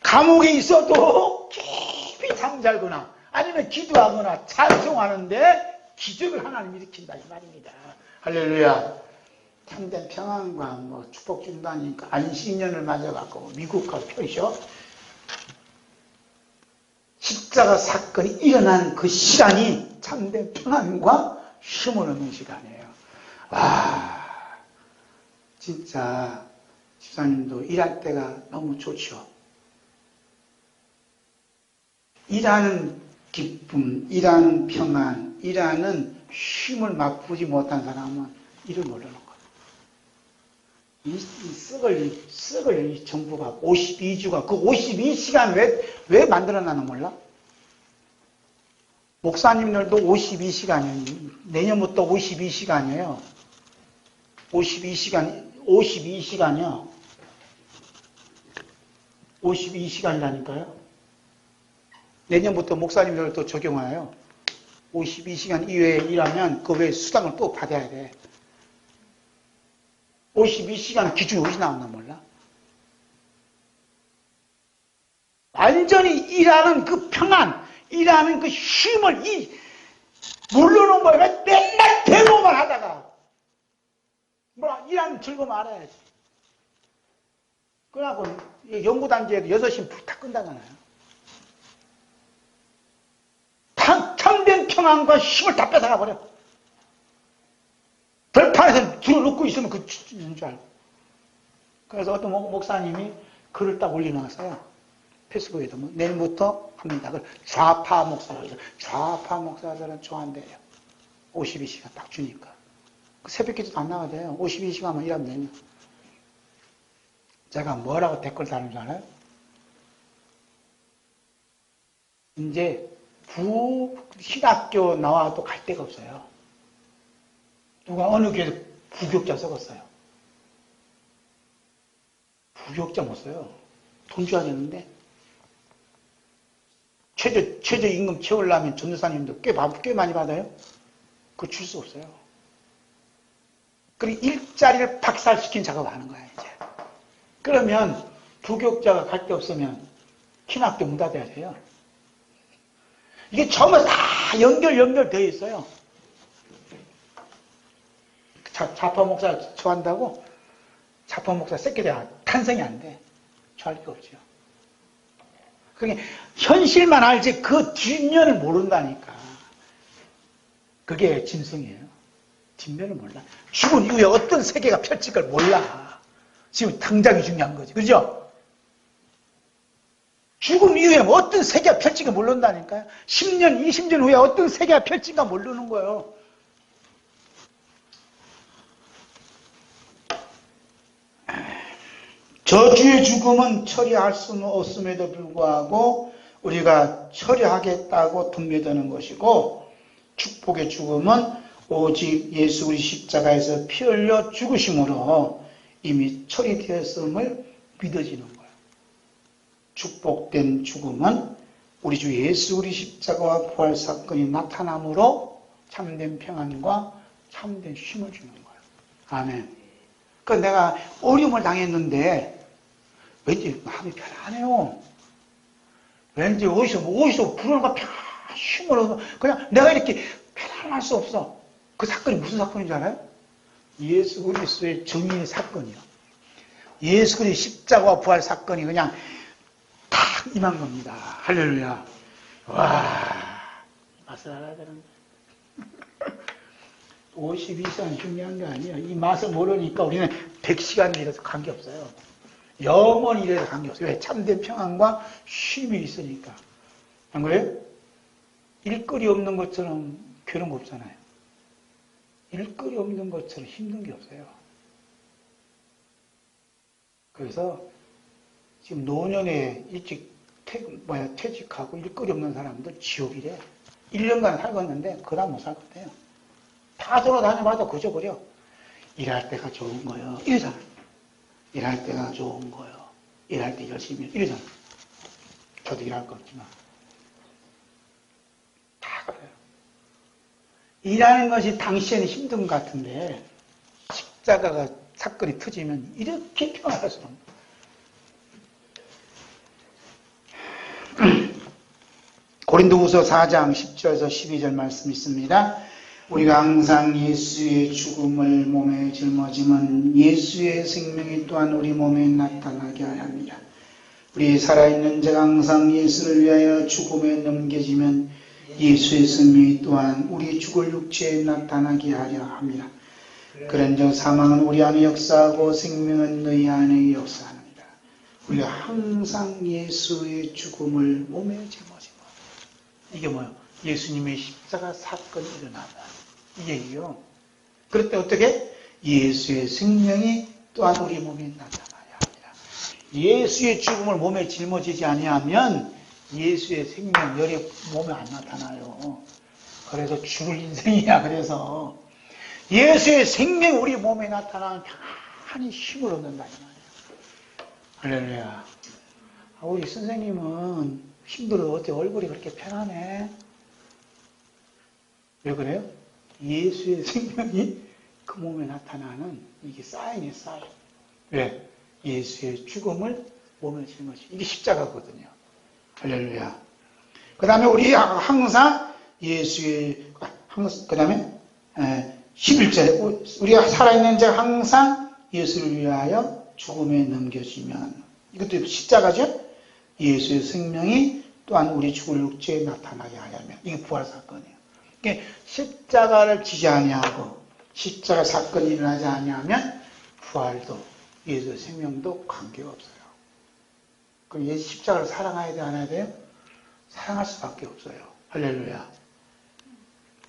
Speaker 1: 감옥에 있어도 깊이 잠자거나 아니면 기도하거나 찬송하는데 기적을 하나님 일으킨다 이 말입니다. 할렐루야. 참된 평안과 뭐 축복 준다니까 안식년을 맞아갖고 미국과 펴셔 십자가 사건이 일어난 그 시간이 참된 평안과 쉼을 얻는 시간이에요. 와, 진짜 집사님도 일할 때가 너무 좋죠. 일하는 기쁨, 일하는 평안, 일하는 쉼을 맛보지 못한 사람은 일을 모르는 거예요. 이 썩을 이 정부가 52주가 그 52시간 왜 만들어놨나 몰라? 목사님들도 52시간이에요. 내년부터 52시간이에요. 52시간이요. 52시간이라니까요. 내년부터 목사님들도 적용하여 52시간 이외에 일하면 그 외에 수당을 또 받아야 돼. 52시간 기준이 어디서 나왔나 몰라? 완전히 일하는 그 평안, 일하는 그 쉼을 모르는 거예요. 맨날 배고만 하다가 일하는 즐거움 알아야지. 그러고 연구단지에도 6시면 불 다 끈다잖아요. 참된 평안과 쉼을 다 뺏어가 버려. 벌판에서 들어놓고 있으면 그 줄 알고. 그래서 어떤 목사님이 글을 딱 올려놨어요. 페이스북에도 내일부터 합니다. 좌파 목사들, 좌파 목사들은 좋아한대요. 52시간 딱 주니까. 새벽기도도 안 나가야 돼요. 52시간만 일하면 되면. 제가 뭐라고 댓글 다는 줄 알아요? 이제 신학교 나와도 갈 데가 없어요. 누가 어느 교회에서 부교육자 적었어요. 부교육자 못 써요. 돈 줘야 되는데. 최저임금 채우려면 전도사님도 꽤 많이 받아요. 그거 줄 수 없어요. 그리고 일자리를 박살시킨 작업을 하는 거예요, 이제. 그러면 부교육자가 갈 데 없으면 신학교 문 닫아야 돼요. 이게 전부 다 연결되어 있어요. 좌파 목사 좋아한다고 좌파 목사 새끼들 탄생이 안 돼. 좋아할 리가 없죠. 그게 현실만 알지 그 뒷면을 모른다니까. 그게 짐승이에요. 뒷면을 몰라. 죽은 이후에 어떤 세계가 펼칠 걸 몰라. 지금 당장이 중요한 거지. 그죠? 죽음 이후에 어떤 세계가 펼칠까 모른다니까요. 10년, 20년 후에 어떤 세계가 펼칠까 모르는 거예요. 저주의 죽음은 처리할 수 없음에도 불구하고 우리가 처리하겠다고 덤벼드는 것이고, 축복의 죽음은 오직 예수 우리 십자가에서 피 흘려 죽으심으로 이미 처리되었음을 믿어지는 거예요. 축복된 죽음은 우리 주 예수 우리 십자가와 부활 사건이 나타남으로 참된 평안과 참된 쉼을 주는 거예요. 아멘. 그러니까 내가 어려움을 당했는데 왠지 마음이 편안해요. 왠지 어디서 불안과 쉼을 얻어. 그냥 내가 이렇게 편안할 수 없어. 그 사건이 무슨 사건인 줄 알아요? 예수 그리스도의 정의의 사건이요. 예수 그리스도의 십자가와 부활 사건이 그냥 딱 임한 겁니다. 할렐루야. 와, 맛을 알아야 되는데. 52시간 중요한 게 아니에요. 이 맛을 모르니까 우리는 100시간 일해서 관계없어요. 영원히 일해서 관계없어요. 왜? 참된 평안과 쉼이 있으니까. 안 그래요? 일거리 없는 것처럼 괴로운 거 없잖아요. 일거리 없는 것처럼 힘든 게 없어요. 그래서 지금 노년에 일찍 퇴직하고 일거리 없는 사람들 지옥이래. 1년간 살겠는데 그 다음 못 살겠대요. 다 돌아다녀봐도 그저 그려. 일할 때가 좋은 거요. 이러잖아. 일할 때가 좋은 거요. 일할 때 열심히 이러잖아. 저도 일할 거 없지만. 다 그래요. 일하는 것이 당시에는 힘든 것 같은데 십자가가 사건이 터지면 이렇게 평안할 수 없는 고린도후서 4장 10절에서 12절 말씀 있습니다. 우리가 항상 예수의 죽음을 몸에 짊어지면 예수의 생명이 또한 우리 몸에 나타나게 하려 합니다. 우리 살아있는 자가 항상 예수를 위하여 죽음에 넘겨지면 예수의 생명이 또한 우리 죽을 육체에 나타나게 하려 합니다. 그런즉 사망은 우리 안에 역사하고 생명은 너희 안에 역사합니다. 우리가 항상 예수의 죽음을 몸에 짊어지고 이게 뭐예요? 예수님의 십자가 사건이 일어나다. 이 얘기요. 그럴 때 어떻게? 예수의 생명이 또한 우리 몸에 나타나야 합니다. 예수의 죽음을 몸에 짊어지지 아니하면 예수의 생명열이 몸에 안 나타나요. 그래서 죽을 인생이야. 그래서 예수의 생명 우리 몸에 나타나면 편안히 힘을 얻는다 이 말이에요. 할렐루야. 우리 선생님은 힘들어. 어때? 얼굴이 그렇게 편하네. 왜 그래요? 예수의 생명이 그 몸에 나타나는 이게 사인이에요, 사인. 왜? 예수의 죽음을 몸에 짊어지. 이게 십자가거든요. 할렐루야. 그 다음에 우리 항상 예수의, 그 다음에 11절에 우리가 살아있는 자 항상 예수를 위하여 죽음에 넘겨지면 이것도 십자가죠? 예수의 생명이 또한 우리 죽을 육체에 나타나게 하려면 이게 부활 사건이에요. 그러니까 십자가를 지지 아니하고 십자가 사건이 일어나지 아니하면 부활도 예수의 생명도 관계가 없어요. 그럼 예수 십자가를 사랑해야 돼, 안 해야 돼요? 사랑할 수밖에 없어요. 할렐루야.